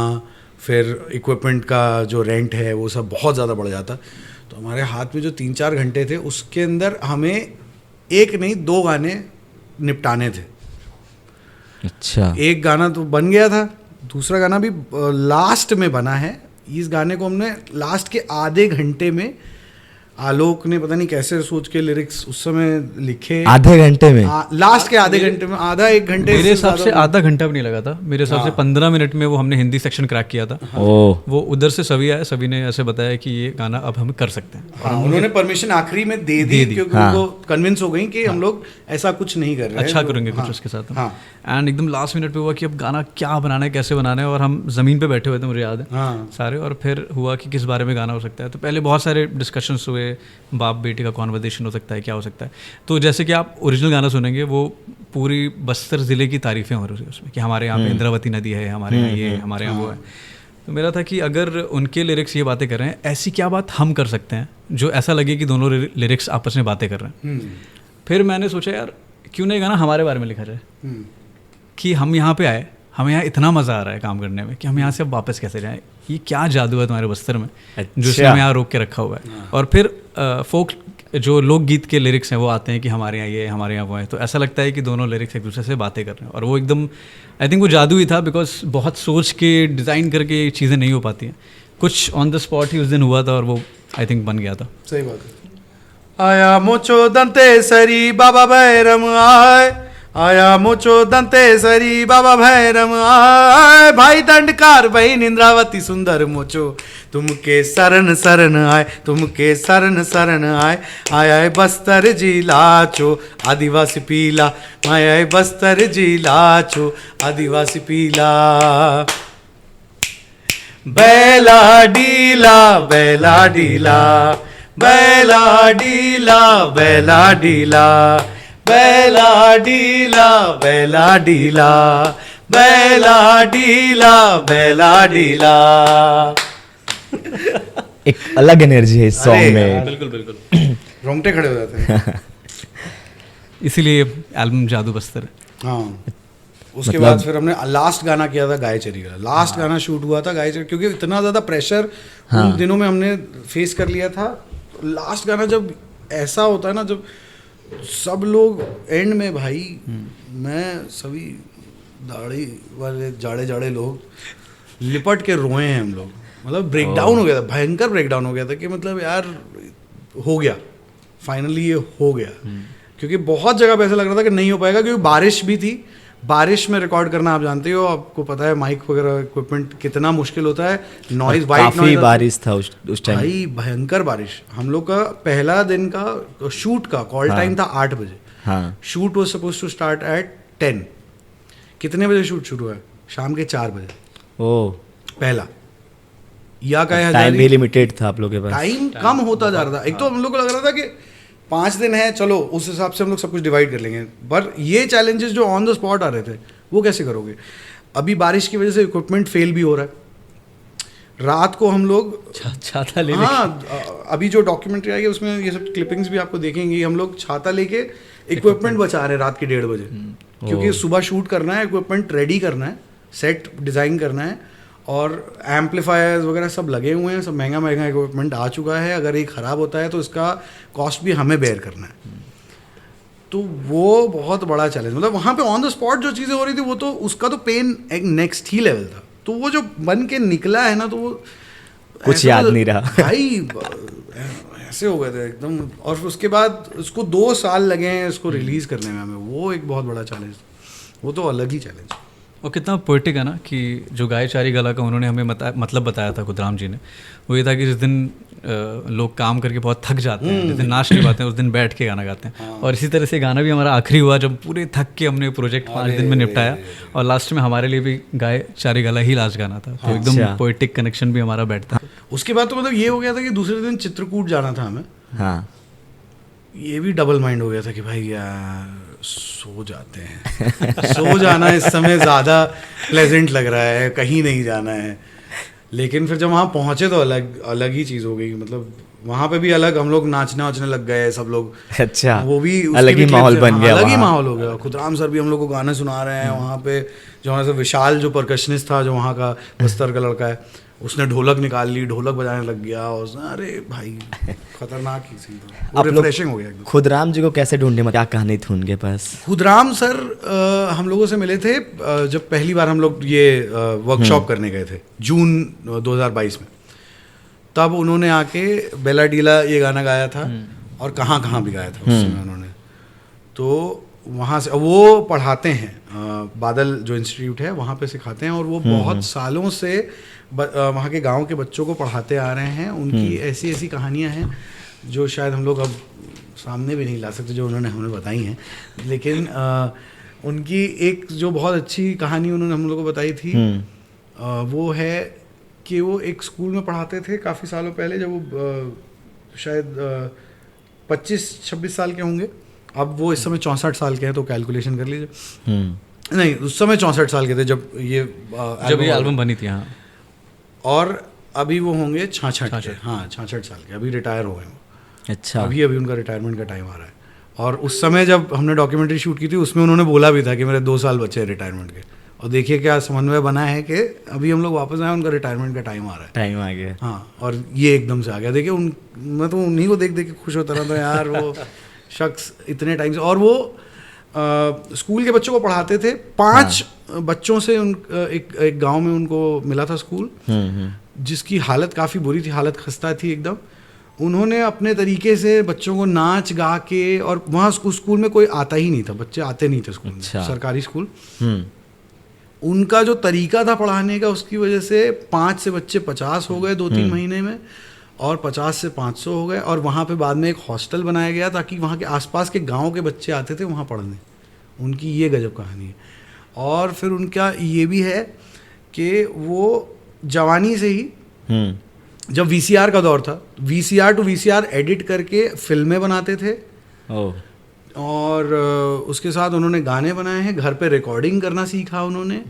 फिर इक्विपमेंट का जो रेंट है वो सब बहुत ज़्यादा बढ़ जाता। तो हमारे हाथ में जो 3-4 घंटे थे उसके अंदर हमें एक नहीं 2 गाने निपटाने थे। अच्छा, एक गाना तो बन गया था, दूसरा गाना भी लास्ट में बना है। इस गाने को हमने लास्ट के आधे घंटे में, आलोक ने पता नहीं कैसे सोच के लिरिक्स उस समय लिखे, आधे घंटे में, लास्ट के आधे घंटे में, आधा 1 घंटे, मेरे हिसाब से आधा घंटा भी नहीं लगा था, मेरे हिसाब से 15 मिनट में वो हमने हिंदी सेक्शन क्रैक किया था। वो उधर से सभी आए, सभी ने ऐसे बताया कि ये गाना अब हम कर सकते हैं, और उन्होंने परमिशन आखिरी में दे दी, क्योंकि उनको कन्विंस हो गई कि हम लोग ऐसा कुछ नहीं कर रहे हैं, अच्छा करेंगे कुछ उसके साथ। एंड एकदम लास्ट मिनट पे हुआ कि अब गाना क्या बनाना है, कैसे बनाना है, और हम ज़मीन पे बैठे हुए थे, मुझे याद है सारे, और फिर हुआ कि किस बारे में गाना हो सकता है। तो पहले बहुत सारे डिस्कशंस हुए, बाप बेटे का कॉन्वर्सेशन हो सकता है, क्या हो सकता है। तो जैसे कि आप ओरिजिनल गाना सुनेंगे, वो पूरी बस्तर ज़िले की तारीफ़ें हो रही है उसमें, कि हमारे यहाँ पे इंद्रावती नदी है, हमारे यहाँ ये, हमारे यहाँ वो है। तो मेरा था कि अगर उनके लिरिक्स ये बातें कर रहे हैं, ऐसी क्या बात हम कर सकते हैं जो ऐसा लगे कि दोनों लिरिक्स आपस में बातें कर रहे हैं। फिर मैंने सोचा यार क्यों नहीं गाना हमारे बारे में लिखा जाए, कि हम यहाँ पे आए, हमें यहाँ इतना मज़ा आ रहा है काम करने में कि हम यहाँ से अब वापस कैसे जाएं, ये क्या जादू है तुम्हारे बस्तर में जो इसने हमें यहाँ रोक के रखा हुआ है। और फिर फोक जो लोकगीत के लिरिक्स हैं वो आते हैं कि हमारे यहाँ ये, हमारे यहाँ वो है। तो ऐसा लगता है कि दोनों लिरिक्स एक दूसरे से बातें कर रहे हैं, और वो एकदम आई थिंक वो जादू ही था, बिकॉज बहुत सोच के डिज़ाइन करके ये चीज़ें नहीं हो पाती हैं, कुछ ऑन द स्पॉट ही उस दिन हुआ था, और वो आई थिंक बन गया था। सही बात है। आया मोचो दंतेसरी बाबा भैरम आए, आया मोचो दंतेसरी बाबा भैरम आए, भाई दंडकार भाई इंद्रावती सुंदर मोचो, तुमके शरण शरण आए, तुमके शरण शरण आए, आया बस्तर जिला चो आदिवासी पीला, आया बस्तर जिला चो आदिवासी पीला, बैला डीला बैला डीला, बैला डीला बैला डीला, बैला डीला बैला डीला, बैला डीला बैला डीला। एक अलग एनर्जी है इस सॉन्ग में, बिल्कुल बिल्कुल रोंगटे खड़े हो जाते हैं। इसीलिए एल्बम जादू बस्तर है। हाँ, उसके बाद फिर हमने लास्ट गाना किया था गाय चरी वाला, लास्ट गाना शूट हुआ था गाय चरी, क्योंकि इतना ज़्यादा प्रेशर उन दिनों में हमने फेस कर लिया था। लास्ट गाना जब ऐसा होता है ना, जब सब लोग एंड में भाई, मैं सभी दाढ़ी वाले जाड़े जाड़े लोग लिपट के रोए हैं हम लोग, मतलब ब्रेकडाउन हो गया था, भयंकर ब्रेकडाउन हो गया था कि मतलब यार हो गया फाइनली, ये हो गया। क्योंकि बहुत जगह पे ऐसा लग रहा था कि नहीं हो पाएगा, क्योंकि बारिश भी थी, बारिश में रिकॉर्ड करना आप जानते हो, आपको पता है माइक वगैरह इक्विपमेंट कितना मुश्किल होता है, नॉइज वाइट नॉइज, बारिश था उस टाइम भाई भयंकर बारिश। हम लोग का पहला दिन का शूट का कॉल टाइम था 8 बजे, shoot was suppose to start at 10। कितने बजे शूट शुरू हुआ? शाम के 4 बजे। ओह, पहला या का टाइम भी लिमिटेड था आप लोग के पास, टाइम कम होता जा रहा था। एक तो हम लोग को लग रहा था कि 5 दिन है, चलो उस हिसाब से हम लोग सब कुछ डिवाइड कर लेंगे, पर ये चैलेंजेस जो ऑन द स्पॉट आ रहे थे वो कैसे करोगे? अभी बारिश की वजह से इक्विपमेंट फेल भी हो रहा है। रात को हम लोग छाता ले, हाँ अभी जो डॉक्यूमेंट्री आएगी उसमें ये सब क्लिपिंग्स भी आपको देखेंगे, हम लोग छाता लेके इक्विपमेंट बचा रहे हैं रात के 1:30 बजे, क्योंकि सुबह शूट करना है, इक्विपमेंट रेडी करना है, सेट डिज़ाइन करना है, और एम्पलीफायर्स वगैरह सब लगे हुए हैं, सब महंगा महंगा इक्विपमेंट आ चुका है। अगर ये ख़राब होता है तो इसका कॉस्ट भी हमें बेयर करना है। तो वो बहुत बड़ा चैलेंज, मतलब वहाँ पे ऑन द स्पॉट जो चीज़ें हो रही थी वो तो उसका तो पेन एक नेक्स्ट ही लेवल था। तो वो जो बन के निकला है ना, तो वो कुछ याद नहीं रहा भाई, ऐसे हो गए थे एकदम। और उसके बाद उसको 2 साल लगे हैं इसको रिलीज़ करने में हमें, वो एक बहुत बड़ा चैलेंज, वो तो अलग ही चैलेंज। और कितना पोएटिक है ना कि जो गाय चारी गला का उन्होंने हमें मतलब बताया था खुदराम जी ने, वो ये था कि जिस दिन लोग काम करके बहुत थक जाते हैं, जिस दिन नाच नहीं पाते हैं, उस दिन बैठ के गाना गाते हैं। और इसी तरह से गाना भी हमारा आखिरी हुआ जब पूरे थक के हमने प्रोजेक्ट 5 दिन में निपटाया, और लास्ट में हमारे लिए भी गाय चारी गला ही लास्ट गाना था। तो एकदम पोएटिक कनेक्शन भी हमारा बैठता। उसके बाद तो मतलब ये हो गया था कि दूसरे दिन चित्रकूट जाना था हमें। हाँ, ये भी डबल माइंड हो गया था कि भाई यार सो जाते हैं सो जाना इस समय ज़्यादा प्लेजेंट लग रहा है, कहीं नहीं जाना है। लेकिन फिर जब वहाँ पहुँचे तो अलग ही चीज़ हो गई, मतलब वहाँ पे भी अलग हम लोग नाचने वाचने लग गए सब लोग। अच्छा, वो भी अलग ही माहौल बन गया, अलग ही माहौल हो गया। खुदराम सर भी हम लोग को गाने सुना रहे हैं वहाँ पे, जो हमारे से विशाल जो परकशनिस्ट था, जो वहाँ का बस्तर का लड़का है, उसने ढोलक निकाल ली, ढोलक बजाने लग गया, उसने अरे भाई खतरनाक ही सीन था, रिफ्रेशिंग हो गया एकदम। खुदराम जी को कैसे ढूंढे, क्या कहानी थी उनके पास? खुदराम सर हम लोगों से मिले थे जब पहली बार हम लोग ये वर्कशॉप करने गए थे जून 2022 में। तब उन्होंने आके बेला डीला ये गाना गाया था, और कहाँ कहाँ भी गाया था उस समय उन्होंने। तो वहाँ से वो पढ़ाते हैं, बादल जो इंस्टीट्यूट है वहाँ पे सिखाते हैं, और वो बहुत सालों से वहाँ के गांव के बच्चों को पढ़ाते आ रहे हैं। उनकी ऐसी ऐसी कहानियाँ हैं जो शायद हम लोग अब सामने भी नहीं ला सकते, जो उन्होंने हमें बताई हैं। लेकिन उनकी एक जो बहुत अच्छी कहानी उन्होंने हम लोग को बताई थी, वो है कि वो एक स्कूल में पढ़ाते थे काफ़ी सालों पहले, जब वो शायद 25-26 साल के होंगे। अब वो इस समय 64 साल के हैं, तो कैलकुलेशन कर लीजिए। नहीं, उस समय 64 साल के थे जब ये एल्बम बनी थी। हाँ, और अभी वो होंगे 66, हाँ 66 साल के, अभी रिटायर हो गए वो। अच्छा, अभी उनका रिटायरमेंट का टाइम आ रहा है। और उस समय जब हमने डॉक्यूमेंट्री शूट की थी, उसमें उन्होंने बोला भी था कि मेरे 2 साल बचे हैं रिटायरमेंट के। और देखिए क्या समन्वय बना है कि अभी हम लोग वापस आए, उनका रिटायरमेंट का टाइम आ रहा है, टाइम आ गया। हाँ, और ये एकदम से आ गया। देखिए मैं तो उन्हीं को देख देख के खुश होता रहा था यार, वो शख्स इतने टाइम से। और वो स्कूल के बच्चों को पढ़ाते थे। 5 बच्चों से एक गांव में उनको मिला था स्कूल, जिसकी हालत काफ़ी बुरी थी, हालत खस्ता थी एकदम। उन्होंने अपने तरीके से बच्चों को नाच गा के, और वहाँ स्कूल में कोई आता ही नहीं था, बच्चे आते नहीं थे स्कूल में, सरकारी स्कूल। उनका जो तरीका था पढ़ाने का, उसकी वजह से 5 से बच्चे 50 हो गए 2-3 महीने में, और 50 से 500 हो गए। और वहाँ पे बाद में एक हॉस्टल बनाया गया ताकि वहाँ के आसपास के गांव के बच्चे आते थे वहाँ पढ़ने। उनकी ये गजब कहानी है। और फिर उनका ये भी है कि वो जवानी से ही, जब VCR का दौर था, VCR to VCR एडिट करके फिल्में बनाते थे। और उसके साथ उन्होंने गाने बनाए हैं, घर पे रिकॉर्डिंग करना सीखा उन्होंने।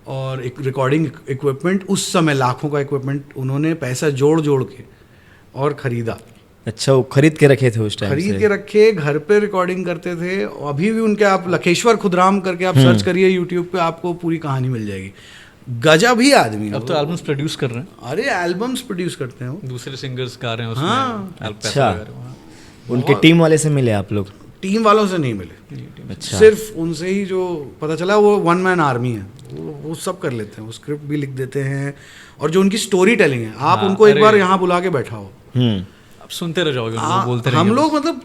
और एक रिकॉर्डिंग इक्विपमेंट, उस समय लाखों का इक्विपमेंट उन्होंने पैसा जोड़ जोड़ के और ख़रीदा। अच्छा, वो खरीद के रखे थे उस टाइम खरीद से? के रखे, घर पे रिकॉर्डिंग करते थे। अभी भी उनके, आप लखेश्वर खुदराम करके आप सर्च करिए यूट्यूब पे, आपको पूरी कहानी मिल जाएगी। गजब ही आदमी है अब तो वो। एल्बम्स प्रोड्यूस कर रहे हैं, अरे एल्बम्स प्रोड्यूस करते हैं वो। दूसरे सिंगर्स गा रहे हैं उसमें, हाँ। पैसा अच्छा। लगा रहे हैं वहाँ। उनके टीम वाले से मिले आप लोग? टीम वालों से नहीं मिले, अच्छा। सिर्फ उनसे ही जो पता चला वो वन मैन आर्मी है, वो सब कर लेते हैं, वो स्क्रिप्ट भी लिख देते हैं, और जो उनकी स्टोरी टेलिंग है, आप हाँ, उनको एक अरे। बार यहाँ बुला के बैठाओ, अब सुनते रह जाओगे, उनको बोलते हम रहेंगे। लोग मतलब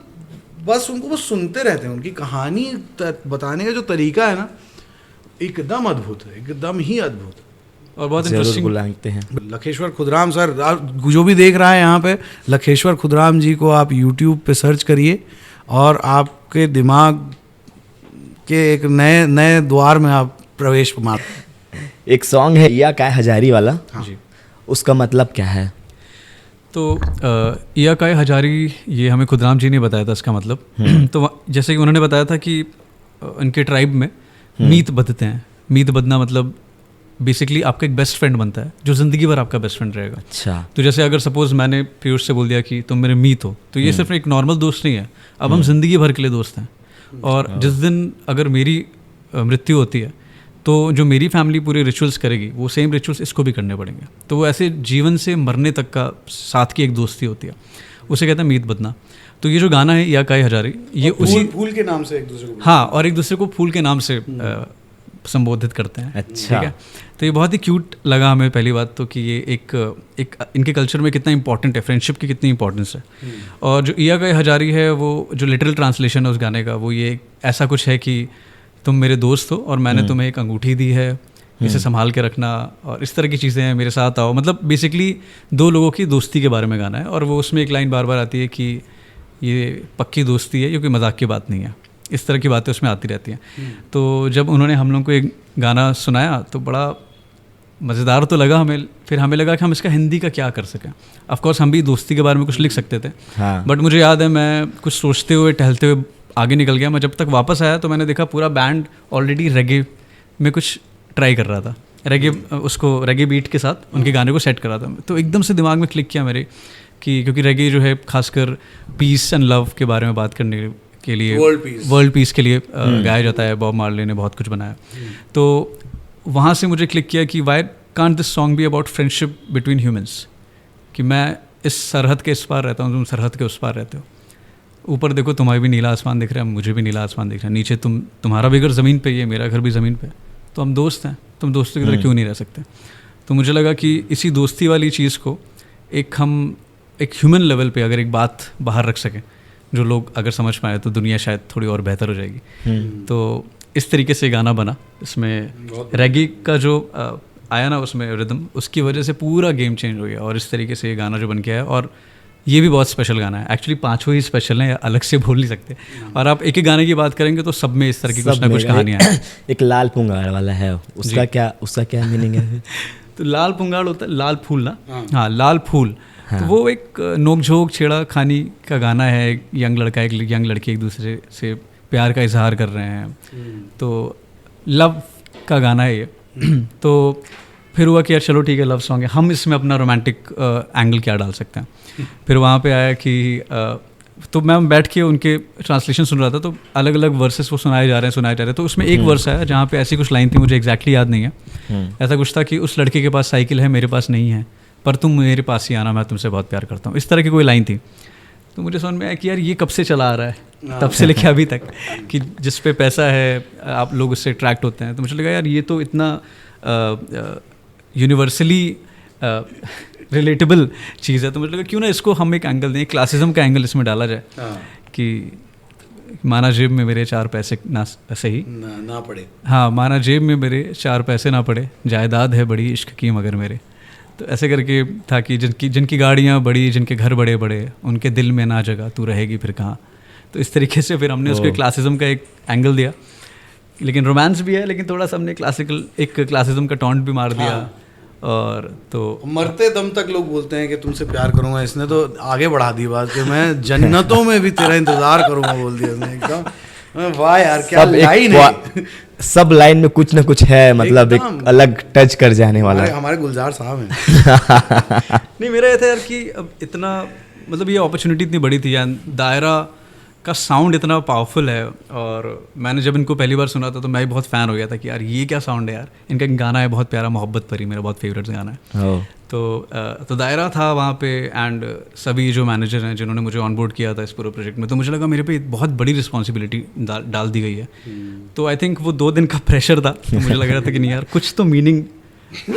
बस उनको बस सुनते रहते हैं। उनकी कहानी बताने का जो तरीका है ना, एकदम अद्भुत है, एकदम ही अद्भुत है। और बहुत जरूर इंटरेस्टिंग, बुलाते हैं। लखेश्वर खुदराम सर, जो भी देख रहा है यहाँ पे, लखेश्वर खुदराम जी को आप यूट्यूब पे सर्च करिए और आपके दिमाग के एक नए नए द्वार में आप प्रवेश मार। एक सॉन्ग है या काय हजारी वाला, जी। उसका मतलब क्या है? तो या काय हजारी, ये हमें खुदराम जी ने बताया था इसका मतलब। तो जैसे कि उन्होंने बताया था कि उनके ट्राइब में मीत बदते हैं। मीत बदना मतलब बेसिकली आपका एक बेस्ट फ्रेंड बनता है, जो ज़िंदगी भर आपका बेस्ट फ्रेंड रहेगा। अच्छा। तो जैसे अगर सपोज मैंने पीयूष से बोल दिया कि तुम मेरे मीत हो, तो ये सिर्फ एक नॉर्मल दोस्त नहीं है, अब हम ज़िंदगी भर के लिए दोस्त हैं। और जिस दिन अगर मेरी मृत्यु होती है, तो जो मेरी फैमिली पूरे रिचुअल्स करेगी, वो सेम रिचुअल्स इसको भी करने पड़ेंगे। तो वो ऐसे जीवन से मरने तक का साथ की एक दोस्ती होती है, उसे कहते हैं मीत बदना। तो ये जो गाना है या काय हजारी, ये उसी फूल के नाम से एक दूसरे को, हाँ, और एक दूसरे को फूल के नाम से संबोधित करते हैं। अच्छा। ठीक है, तो ये बहुत ही क्यूट लगा हमें पहली बात तो, कि ये एक इनके कल्चर में कितना इंपॉर्टेंट है, फ्रेंडशिप की कितनी इंपॉर्टेंस है। और जो इया काय हजारी है, वो जो लिटरल ट्रांसलेशन है उस गाने का, वो ये ऐसा कुछ है कि तुम मेरे दोस्त हो और मैंने तुम्हें एक अंगूठी दी है, इसे संभाल के रखना, और इस तरह की चीज़ें हैं, मेरे साथ आओ। मतलब बेसिकली दो लोगों की दोस्ती के बारे में गाना है। और वो उसमें एक लाइन बार बार आती है कि ये पक्की दोस्ती है, ये कोई मजाक की बात नहीं है। इस तरह की बातें उसमें आती रहती हैं। तो जब उन्होंने हम लोग को एक गाना सुनाया तो बड़ा मज़ेदार तो लगा हमें। फिर हमें लगा कि हम इसका हिंदी का क्या कर सकें। ऑफकोर्स हम भी दोस्ती के बारे में कुछ लिख सकते थे, हाँ। बट मुझे याद है मैं कुछ सोचते हुए टहलते हुए आगे निकल गया। मैं जब तक वापस आया तो मैंने देखा पूरा बैंड ऑलरेडी रेगे में कुछ ट्राई कर रहा था, रेगे बीट के साथ उनके गाने को सेट कर रहा था। तो एकदम से दिमाग में क्लिक किया मेरे कि क्योंकि रेगे जो है खासकर पीस एंड लव के बारे में बात करने के लिए, वर्ल्ड पीस के लिए गाया जाता है। बॉब मार्ले ने बहुत कुछ बनाया। तो वहाँ से मुझे क्लिक किया कि why can't this song be about friendship between humans, कि मैं इस सरहद के इस पार रहता हूँ, तुम सरहद के उस पार रहते हो। ऊपर देखो, तुम्हारे भी नीला आसमान दिख रहा है, मुझे भी नीला आसमान दिख रहा है। नीचे तुम्हारा भी घर ज़मीन पे ही है, मेरा घर भी ज़मीन पे है, तो हम दोस्त हैं, तुम दोस्तों की तरह क्यों नहीं रह सकते। तो मुझे लगा कि इसी दोस्ती वाली चीज़ को हम एक ह्यूमन लेवल पे अगर एक बात बाहर रख सकें, जो लोग अगर समझ पाए, तो दुनिया शायद थोड़ी और बेहतर हो जाएगी। तो इस तरीके से गाना बना। इसमें रेगे का जो आया ना उसमें रिदम, उसकी वजह से पूरा गेम चेंज हो गया। और इस तरीके से ये गाना जो बन के आया, और ये भी बहुत स्पेशल गाना है। एक्चुअली पांचों ही स्पेशल हैं, अलग से बोल नहीं सकते। और आप एक एक गाने की बात करेंगे तो सब में इस तरह की कुछ ना कुछ कहानियाँ हैं। एक लाल पुंगाड़ वाला है, उसका क्या मीनिंग है? तो लाल पुंगाड़ होता है लाल फूल ना, हाँ लाल फूल। तो वो एक नोक-झोंक छेड़ा खानी का गाना है। एक यंग लड़का एक यंग लड़की एक दूसरे से प्यार का इजहार कर रहे हैं, तो लव का गाना है ये। तो फिर हुआ कि यार चलो ठीक है, लव सॉन्ग है, हम इसमें अपना रोमांटिक एंगल क्या डाल सकते हैं। फिर वहाँ पे आया कि तो मैं बैठ के उनके ट्रांसलेशन सुन रहा था, तो अलग अलग वर्सेस वो सुनाए जा रहे हैं। तो उसमें एक वर्स आया जहाँ पे ऐसी कुछ लाइन थी, मुझे एग्जैक्टली याद नहीं है। ऐसा कुछ था कि उस लड़के के पास साइकिल है, मेरे पास नहीं है, पर तुम मेरे पास ही आना, मैं तुमसे बहुत प्यार करता हूँ। इस तरह की कोई लाइन थी। तो मुझे समझ में आया कि यार ये कब से चला आ रहा है, तब से लेके अभी तक, कि जिस पे पैसा है आप लोग उससे अट्रैक्ट होते हैं। तो मुझे लगा यार ये तो इतना यूनिवर्सली रिलेटेबल चीज़ है। तो मुझे लगा क्यों ना इसको हम एक एंगल दें, क्लासिज्म का एंगल इसमें डाला जाए, कि माना जेब में मेरे 4 पैसे ना सही ना पड़े, हाँ माना जेब में मेरे 4 पैसे ना पड़े, जायदाद है बड़ी इश्क की मगर मेरे। तो ऐसे करके था कि जिनकी गाड़ियाँ बड़ी, जिनके घर बड़े बड़े, उनके दिल में ना जगह, तू रहेगी फिर कहाँ। तो इस तरीके से फिर हमने उसको क्लासिज्म का एक एंगल दिया, लेकिन रोमांस भी है, लेकिन थोड़ा सा हमने क्लासिज्म का टॉन्ट भी मार दिया। और तो मरते दम तक लोग बोलते हैं कि तुमसे प्यार करूंगा, इसने तो आगे बढ़ा दी बात कि मैं जन्नतों में भी तेरा इंतजार करूंगा, बोल दिया उसने एकदम। वाह यार क्या लाइन है। सब लाइन में कुछ ना कुछ है, मतलब एक अलग टच कर जाने वाला। हमारे गुलजार साहब हैं। नहीं, मेरा ये था यार कि अब इतना मतलब ये अपॉर्चुनिटी इतनी बड़ी थी, एंड दायरा का साउंड इतना पावरफुल है। और मैंने जब इनको पहली बार सुना था तो मैं भी बहुत फ़ैन हो गया था कि यार ये क्या साउंड है यार। इनका एक गाना है बहुत प्यारा, मोहब्बत परी, मेरा बहुत फेवरेट गाना है। तो दायरा था वहाँ पे, एंड सभी जो मैनेजर हैं जिन्होंने मुझे ऑनबोर्ड किया था इस पूरे प्रोजेक्ट में, तो मुझे लगा मेरे पे बहुत बड़ी रिस्पॉन्सिबिलिटी डाल दी गई है। तो आई थिंक वो 2 दिन का प्रेशर था, तो मुझे लग रहा था कि नहीं यार कुछ तो मीनिंग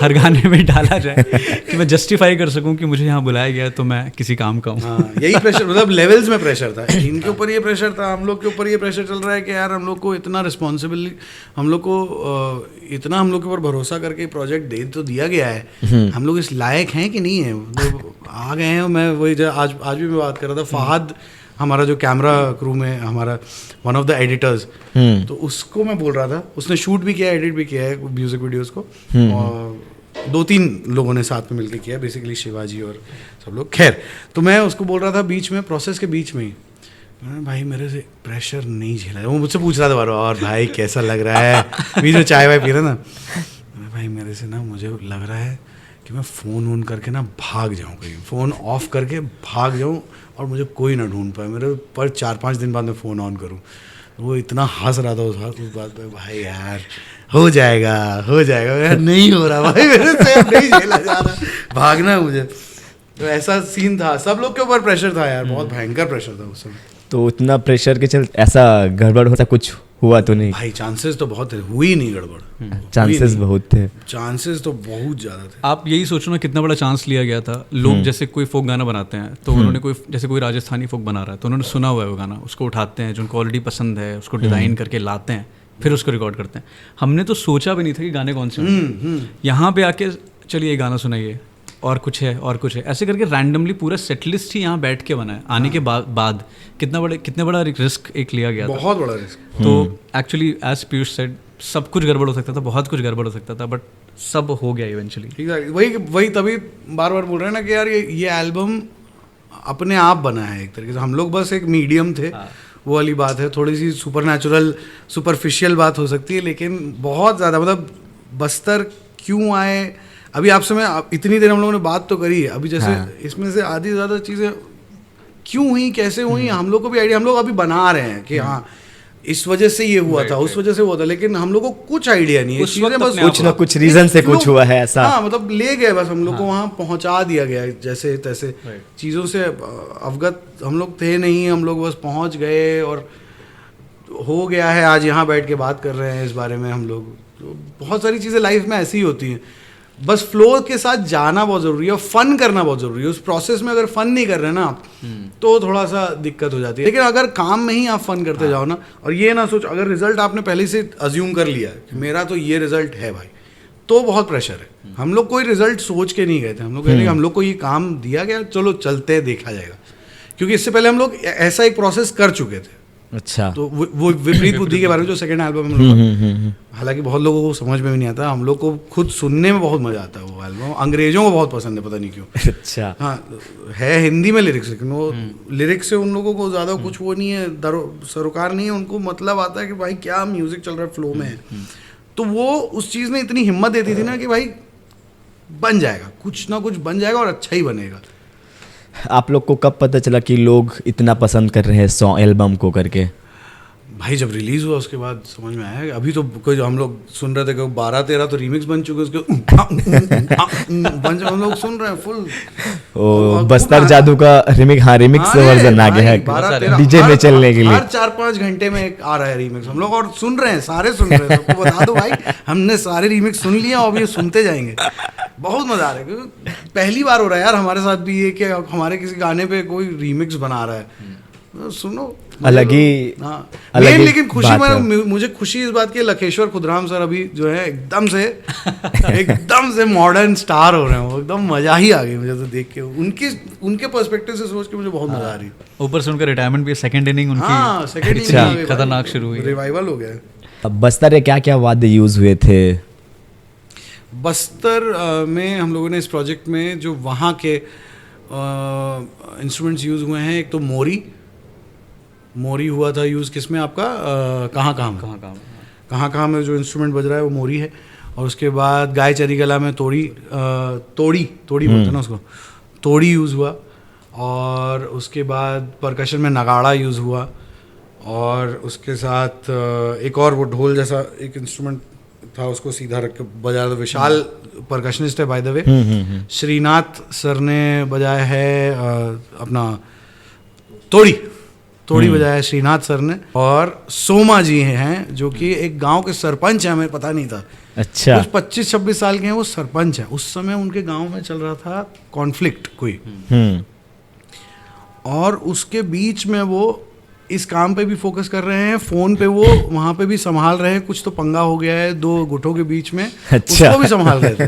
हर गाने में डाला जाए कि मैं जस्टिफाई कर सकूं कि मुझे यहाँ बुलाया गया है तो मैं किसी काम का हूँ। हाँ, यही प्रेशर, मतलब लेवल्स में प्रेशर था। इनके ऊपर ये प्रेशर था, हम लोग के ऊपर ये प्रेशर चल रहा है कि यार हम लोग को इतना रिस्पॉन्सिबल, हम लोग को इतना हम लोग के ऊपर भरोसा करके प्रोजेक्ट दे तो दिया गया है, हम लोग इस लायक हैं कि नहीं है, मतलब आ गए हैं। मैं वही आज भी मैं बात कर रहा था, फहद हमारा जो कैमरा क्रू में हमारा वन ऑफ द एडिटर्स, तो उसको मैं बोल रहा था, उसने शूट भी किया, एडिट भी किया है म्यूजिक वीडियोस को, और 2-3 लोगों ने साथ में मिलकर किया, बेसिकली शिवाजी और सब लोग। खैर, तो मैं उसको बोल रहा था बीच में, प्रोसेस के बीच में ही, भाई मेरे से प्रेशर नहीं झेला है। वो मुझसे पूछ रहा था बार और भाई कैसा लग रहा है, बीच में चाय वाय पी रहे ना, भाई मेरे से ना मुझे लग रहा है कि मैं फ़ोन ऑन करके ना भाग जाऊँ कहीं, फ़ोन ऑफ करके भाग जाऊँ और मुझे कोई ना ढूंढ पाए, मेरे पर 4-5 दिन बाद मैं फ़ोन ऑन करूँ। वो इतना हंस रहा था उस बात पे, भाई यार हो जाएगा यार, नहीं हो रहा भाई मेरे से, नहीं झेला जा रहा, भागना है मुझे। तो ऐसा सीन था, सब लोग के ऊपर प्रेशर था यार, बहुत भयंकर प्रेशर था उस समय। तो उतना प्रेशर के चलते ऐसा गड़बड़ होता कुछ हुआ तो नहीं? भाई चांसेस तो बहुत थे, हुई नहीं गड़बड़, चांसेस बहुत थे, चांसेस तो बहुत ज़्यादा थे। आप यही सोचो ना कितना बड़ा चांस लिया गया था। लोग जैसे कोई फोक गाना बनाते हैं तो उन्होंने कोई राजस्थानी फोक बना रहा है तो उन्होंने सुना हुआ है वो गाना, उसको उठाते हैं, जो उनको ऑलरेडी पसंद है उसको डिज़ाइन करके लाते हैं, फिर उसको रिकॉर्ड करते हैं। हमने तो सोचा भी नहीं था कि गाने कौन से होंगे, यहाँ पे आके चलिए ये गाना सुनाइए, और कुछ है, ऐसे करके रैंडमली पूरा सेट लिस्ट ही यहाँ बैठ के बना है। आने के बाद कितने बड़ा रिस्क एक लिया गया था, बहुत बड़ा रिस्क। तो एक्चुअली एज पीयूष सेड, सब कुछ गड़बड़ हो सकता था, बहुत कुछ गड़बड़ हो सकता था, बट सब हो गया इवेंचुअली। वही तभी बार बार बोल रहे हैं ना कि यार ये एल्बम अपने आप बना है एक तरीके से, हम लोग बस एक मीडियम थे। वो वाली बात है, थोड़ी सी सुपरनैचुरल सुपरफिशियल बात हो सकती है, लेकिन बहुत ज़्यादा, मतलब बस्तर क्यों आए, अभी आपसे मैं इतनी देर हम लोगों ने बात तो करी है, अभी जैसे इसमें से आधी ज़्यादा चीज़ें क्यों हुई, कैसे हुई, हम लोग को भी आइडिया, हम लोग अभी बना रहे हैं कि हाँ इस वजह से ये हुआ था, उस वजह से हुआ था, लेकिन हम लोग को कुछ आइडिया नहीं है, चीज़ें बस कुछ ना कुछ रीजन से कुछ हुआ है ऐसा। हाँ, मतलब ले गए बस, हम लोग को वहाँ पहुँचा दिया गया जैसे तैसे, चीज़ों से अवगत हम लोग थे नहीं, हम लोग बस पहुँच गए और हो गया है। आज यहाँ बैठ के बात कर रहे हैं इस बारे में हम लोग। तो बहुत सारी चीज़ें लाइफ में ऐसी ही होती हैं, बस फ्लो के साथ जाना बहुत ज़रूरी है और फन करना बहुत ज़रूरी है। उस प्रोसेस में अगर फन नहीं कर रहे ना आप तो थोड़ा सा दिक्कत हो जाती है, लेकिन अगर काम में ही आप फन करते जाओ ना, और ये ना सोच, अगर रिजल्ट आपने पहले से अज्यूम कर लिया कि मेरा तो ये रिजल्ट है भाई, तो बहुत प्रेशर है। हम लोग कोई रिजल्ट सोच के नहीं गए थे, हम लोग कहते हम लोग को ये काम दिया गया, चलो चलते देखा जाएगा, क्योंकि इससे पहले हम लोग ऐसा एक प्रोसेस कर चुके थे। अच्छा, तो वो विपरीत बुद्धि के बारे में जो सेकंड एल्बम हम लोग, हालांकि बहुत लोगों को समझ में भी नहीं आता, हम लोग को खुद सुनने में बहुत मजा आता है वो एल्बम, अंग्रेजों को बहुत पसंद है, पता नहीं क्यों। अच्छा, हाँ है हिंदी में लिरिक्स, लेकिन वो लिरिक्स से उन लोगों को ज़्यादा कुछ वो नहीं है, सरोकार नहीं है, उनको मतलब आता है कि भाई क्या म्यूजिक चल रहा है, फ्लो में है। तो वो उस चीज़ ने इतनी हिम्मत देती थी ना कि भाई बन जाएगा, कुछ ना कुछ बन जाएगा और अच्छा ही बनेगा। आप लोग को कब पता चला कि लोग इतना पसंद कर रहे हैं सॉन्ग एल्बम को करके? भाई जब रिलीज़ हुआ उसके बाद समझ में आया। अभी तो कोई हम लोग सुन रहे थे कि 12-13 तो रीमिक्स बन चुके उसके हम लोग सुन रहे हैं फुल। ओ बस्तर जादू का रिमिक्स वर्जन आ गया है डीजे में चलने के लिए, हर 4-5 घंटे में एक आ रहा है रीमिक्स, हम लोग और सुन रहे हैं, सारे सुन रहे हैं। सबको बता दो भाई, हमने सारे रीमिक्स सुन लिया और ये सुनते जाएंगे, बहुत मजा आ रहा है। क्योंकि पहली बार हो रहा है यार हमारे साथ भी ये कि हमारे किसी गाने पे कोई रीमिक्स बना रहा है, सुनो अलग ही। हाँ, लेकिन खुशी में मुझे खुशी इस बात की, लखेश्वर खुदराम सर अभी जो है एकदम से मॉडर्न स्टार हो रहे हैं, वो एकदम मजा ही आ गई मुझे तो देख के, उनके पर्सपेक्टिव से सोच के मुझे बहुत मजा आ रही है। ऊपर से उनका रिटायरमेंट भी सेकंड इनिंग उनकी सेकंड इनिंग खतरनाक शुरू हुई, रिवाइवल हो गया। अब बस्तर में क्या क्या वाद्य यूज हुए थे? बस्तर में हम लोगों ने इस प्रोजेक्ट में जो वहाँ के इंस्ट्रूमेंट्स यूज़ हुए हैं, एक तो मोरी हुआ था यूज़, किसमें आपका कहाँ में जो इंस्ट्रूमेंट बज रहा है वो मोरी है, और उसके बाद गाय चरी गला में तोड़ी बोलते हैं ना उसको, तोड़ी यूज़ हुआ, और उसके बाद परकशन में नगाड़ा यूज़ हुआ, और उसके साथ एक और वो ढोल जैसा एक इंस्ट्रूमेंट था, उसको सीधा रख के बजाया था। विशाल परकशनिस्ट है by the way. Srinath sir ने बजाया है अपना तोड़ी बजाया है श्रीनाथ सर ने, और सोमा जी हैं जो कि एक गांव के सरपंच हैं, हमें पता नहीं था। अच्छा। कुछ 25-26 साल के हैं, वो सरपंच है। उस समय उनके गांव में चल रहा था कॉन्फ्लिक्ट कोई, और उसके बीच में वो इस काम पे भी फोकस कर रहे हैं, फोन पे वो वहाँ पे भी संभाल रहे हैं। कुछ तो पंगा हो गया है 2 गुटों के बीच में, अच्छा। उसको भी संभाल रहे थे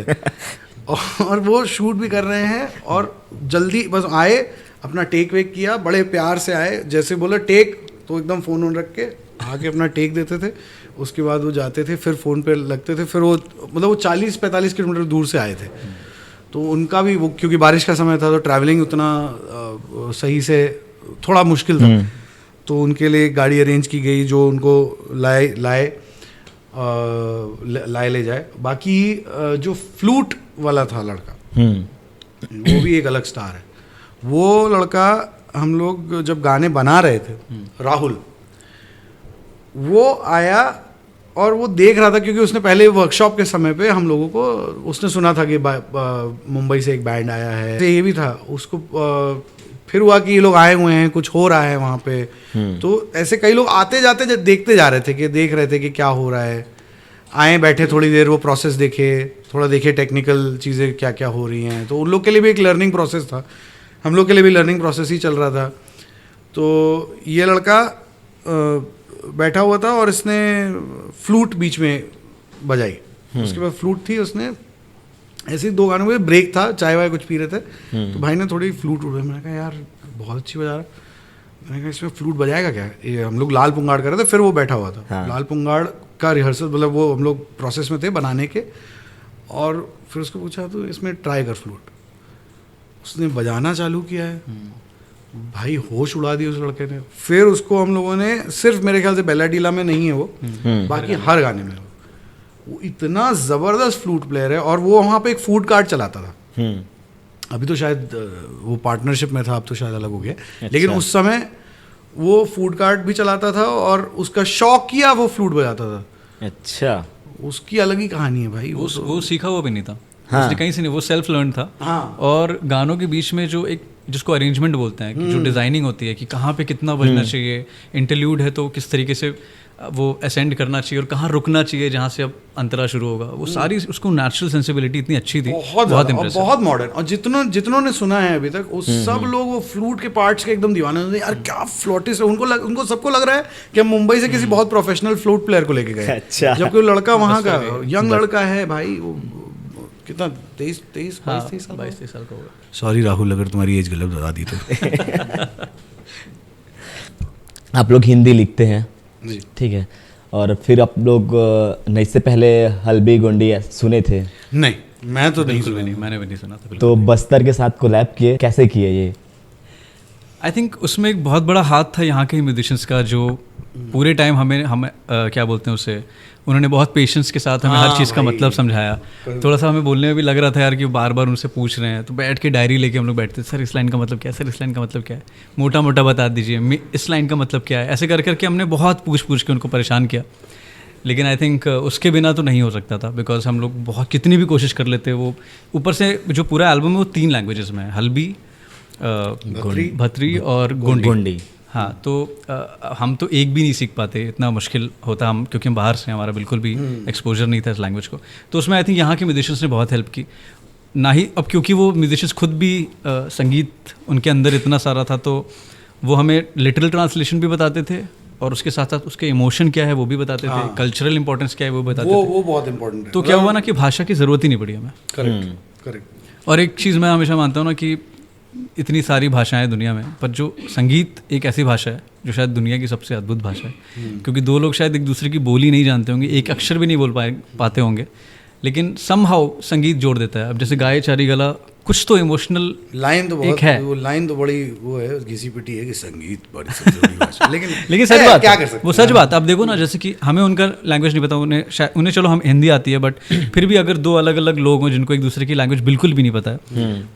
और वो शूट भी कर रहे हैं। और जल्दी बस आए, अपना टेक वेक किया, बड़े प्यार से आए, जैसे बोला टेक तो एकदम फ़ोन ऑन रख के आके अपना टेक देते थे। उसके बाद वो जाते थे, फिर फ़ोन पे लगते थे। फिर वो मतलब वो 40-45 किलोमीटर दूर से आए थे, तो उनका भी वो, क्योंकि बारिश का समय था तो ट्रैवलिंग उतना सही से थोड़ा मुश्किल था, तो उनके लिए गाड़ी अरेंज की गई जो उनको ले जाए। बाकी जो फ्लूट वाला था लड़का, वो भी एक अलग स्टार है। वो लड़का हम लोग जब गाने बना रहे थे, राहुल, वो आया और वो देख रहा था, क्योंकि उसने पहले वर्कशॉप के समय पे हम लोगों को, उसने सुना था कि मुंबई से एक बैंड आया है, ये भी था उसको। फिर हुआ कि ये लोग आए हुए हैं, कुछ हो रहा है वहाँ पे, तो ऐसे कई लोग आते जाते देखते जा रहे थे, कि देख रहे थे कि क्या हो रहा है। आए, बैठे थोड़ी देर, वो प्रोसेस देखे, थोड़ा देखे टेक्निकल चीज़ें क्या क्या हो रही हैं। तो उन लोग के लिए भी एक लर्निंग प्रोसेस था, हम लोग के लिए भी लर्निंग प्रोसेस ही चल रहा था। तो ये लड़का बैठा हुआ था और इसने फ्लूट बीच में बजाई। उसके बाद फ्लूट थी, उसने ऐसे ही 2 गानों में ब्रेक था, चाय वाय कुछ पी रहे थे, तो भाई ने थोड़ी फ्लूट उड़ाई। मैंने कहा यार बहुत अच्छी बजा रहा है। मैंने कहा इसमें फ्लूट बजाएगा क्या? ये हम लोग लाल पुंगाड़ कर रहे थे, फिर वो बैठा हुआ था। हाँ। लाल पुंगाड़ का रिहर्सल, मतलब वो हम लोग प्रोसेस में थे बनाने के, और फिर उसको पूछा तो इसमें ट्राई कर फ्लूट। उसने बजाना चालू किया है, भाई होश उड़ा दी उस लड़के ने। फिर उसको हम लोगों ने, सिर्फ मेरे ख्याल से बेलाडीला में नहीं है वो, बाकी हर गाने में वो इतना ज़बरदस्त फ्लूट प्लेयर है। और वो वहाँ पे एक फूड कार्ट चलाता था। अभी तो शायद वो पार्टनरशिप में था, अब तो शायद अलग हो गया। अच्छा। लेकिन उस समय वो फूड कार्ट भी चलाता था, और उसका शौक किया वो फ्लूट बजाता था। अच्छा। उसकी अलग ही कहानी है भाई। वो सीखा हुआ भी नहीं था। हाँ। उसने कहीं से नहीं, वो सेल्फ लर्न था। हाँ। और गानों के बीच में जो एक, जिसको अरेंजमेंट बोलते हैं, कि जो डिज़ाइनिंग होती है कि कहाँ पे कितना बजना चाहिए, इंटरल्यूड है तो किस तरीके से वो असेंड करना चाहिए, और कहाँ रुकना चाहिए जहाँ से अब अंतरा शुरू होगा, वो सारी उसको नेचुरल सेंसिबिलिटी इतनी अच्छी थी, बहुत इम्प्रेसिव, बहुत मॉडर्न। और जितनों ने सुना है अभी तक, वो सब लोग वो फ्लूट के पार्ट्स के एकदम दीवाने होते हैं। यार क्या फ्लूटिस्ट है, उनको सबको लग रहा है कि हम मुंबई से किसी बहुत प्रोफेशनल फ्लूट प्लेयर को लेके गए। अच्छा। जबकि वो लड़का वहाँ का यंग लड़का है भाई, वो कितना 23 साल का होगा। सॉरी राहुल अगर तुम्हारी एज गलत बता दी तो। आप लोग हिंदी लिखते हैं जी, ठीक है, और फिर आप लोग नहीं, इससे पहले हल्बी गोंडी सुने थे? नहीं, मैं तो नहीं सुना। नहीं, मैंने भी नहीं सुना था। तो बस्तर के साथ कोलैब किए, कैसे किए ये? आई थिंक उसमें एक बहुत बड़ा हाथ था यहाँ के म्यूजिशियंस का, जो पूरे टाइम हमें क्या बोलते हैं उसे, उन्होंने बहुत पेशेंस के साथ हमें हर चीज़ का मतलब समझाया। थोड़ा सा हमें बोलने में भी लग रहा था यार कि बार बार उनसे पूछ रहे हैं, तो बैठ के डायरी लेके हम लोग बैठते, सर इस लाइन का मतलब क्या है, सर इस लाइन का मतलब क्या है, मोटा मोटा बता दीजिए, इस लाइन का मतलब क्या है। ऐसे कर करके हमने बहुत पूछ के उनको परेशान किया। लेकिन आई थिंक उसके बिना तो नहीं हो सकता था, बिकॉज हम लोग बहुत कितनी भी कोशिश कर लेते, वो ऊपर से जो पूरा एल्बम है वो 3 लैंग्वेजेस में है, हल्बी, भत्री और गोंडी। हाँ, तो हम तो एक भी नहीं सीख पाते, इतना मुश्किल होता, हम क्योंकि हम बाहर से, हमारा बिल्कुल भी एक्सपोजर नहीं था इस लैंग्वेज को। तो उसमें आई थिंक यहाँ के म्यूजिशियंस ने बहुत हेल्प की। ना ही अब क्योंकि वो म्यूजिशियंस खुद भी संगीत उनके अंदर इतना सारा था, तो वो हमें लिटरल ट्रांसलेशन भी बताते थे, और उसके साथ साथ उसके इमोशन क्या है वो भी बताते थे, कल्चरल इंपॉर्टेंस क्या है वो बताते थे। वो बहुत इंपॉर्टेंट है। तो क्या हुआ ना कि भाषा की ज़रूरत ही नहीं पड़ी हमें। करेक्ट। और एक चीज़ मैं हमेशा मानता हूँ ना कि इतनी सारी भाषाएं दुनिया में, पर जो संगीत एक ऐसी भाषा है जो शायद दुनिया की सबसे अद्भुत भाषा है, क्योंकि 2 लोग शायद एक दूसरे की बोली नहीं जानते होंगे, एक अक्षर भी नहीं बोल पाते होंगे, लेकिन समहाउ संगीत जोड़ देता है। अब जैसे गाये चारी गला, कुछ तो इमोशनल लाइन तो बहुत है, वो लाइन तो बड़ी वो है, घिसी पिटी है कि संगीत बड़ी सबसे बड़ी भाषा। लेकिन सच बात, क्या कर सकते, वो सच बात। अब देखो ना, जैसे कि हमें उनका लैंग्वेज नहीं पता, उन्हें चलो हम हिंदी आती है, बट फिर भी अगर 2 अलग अलग लोग हों जिनको एक दूसरे की लैंग्वेज बिल्कुल भी नहीं पता है,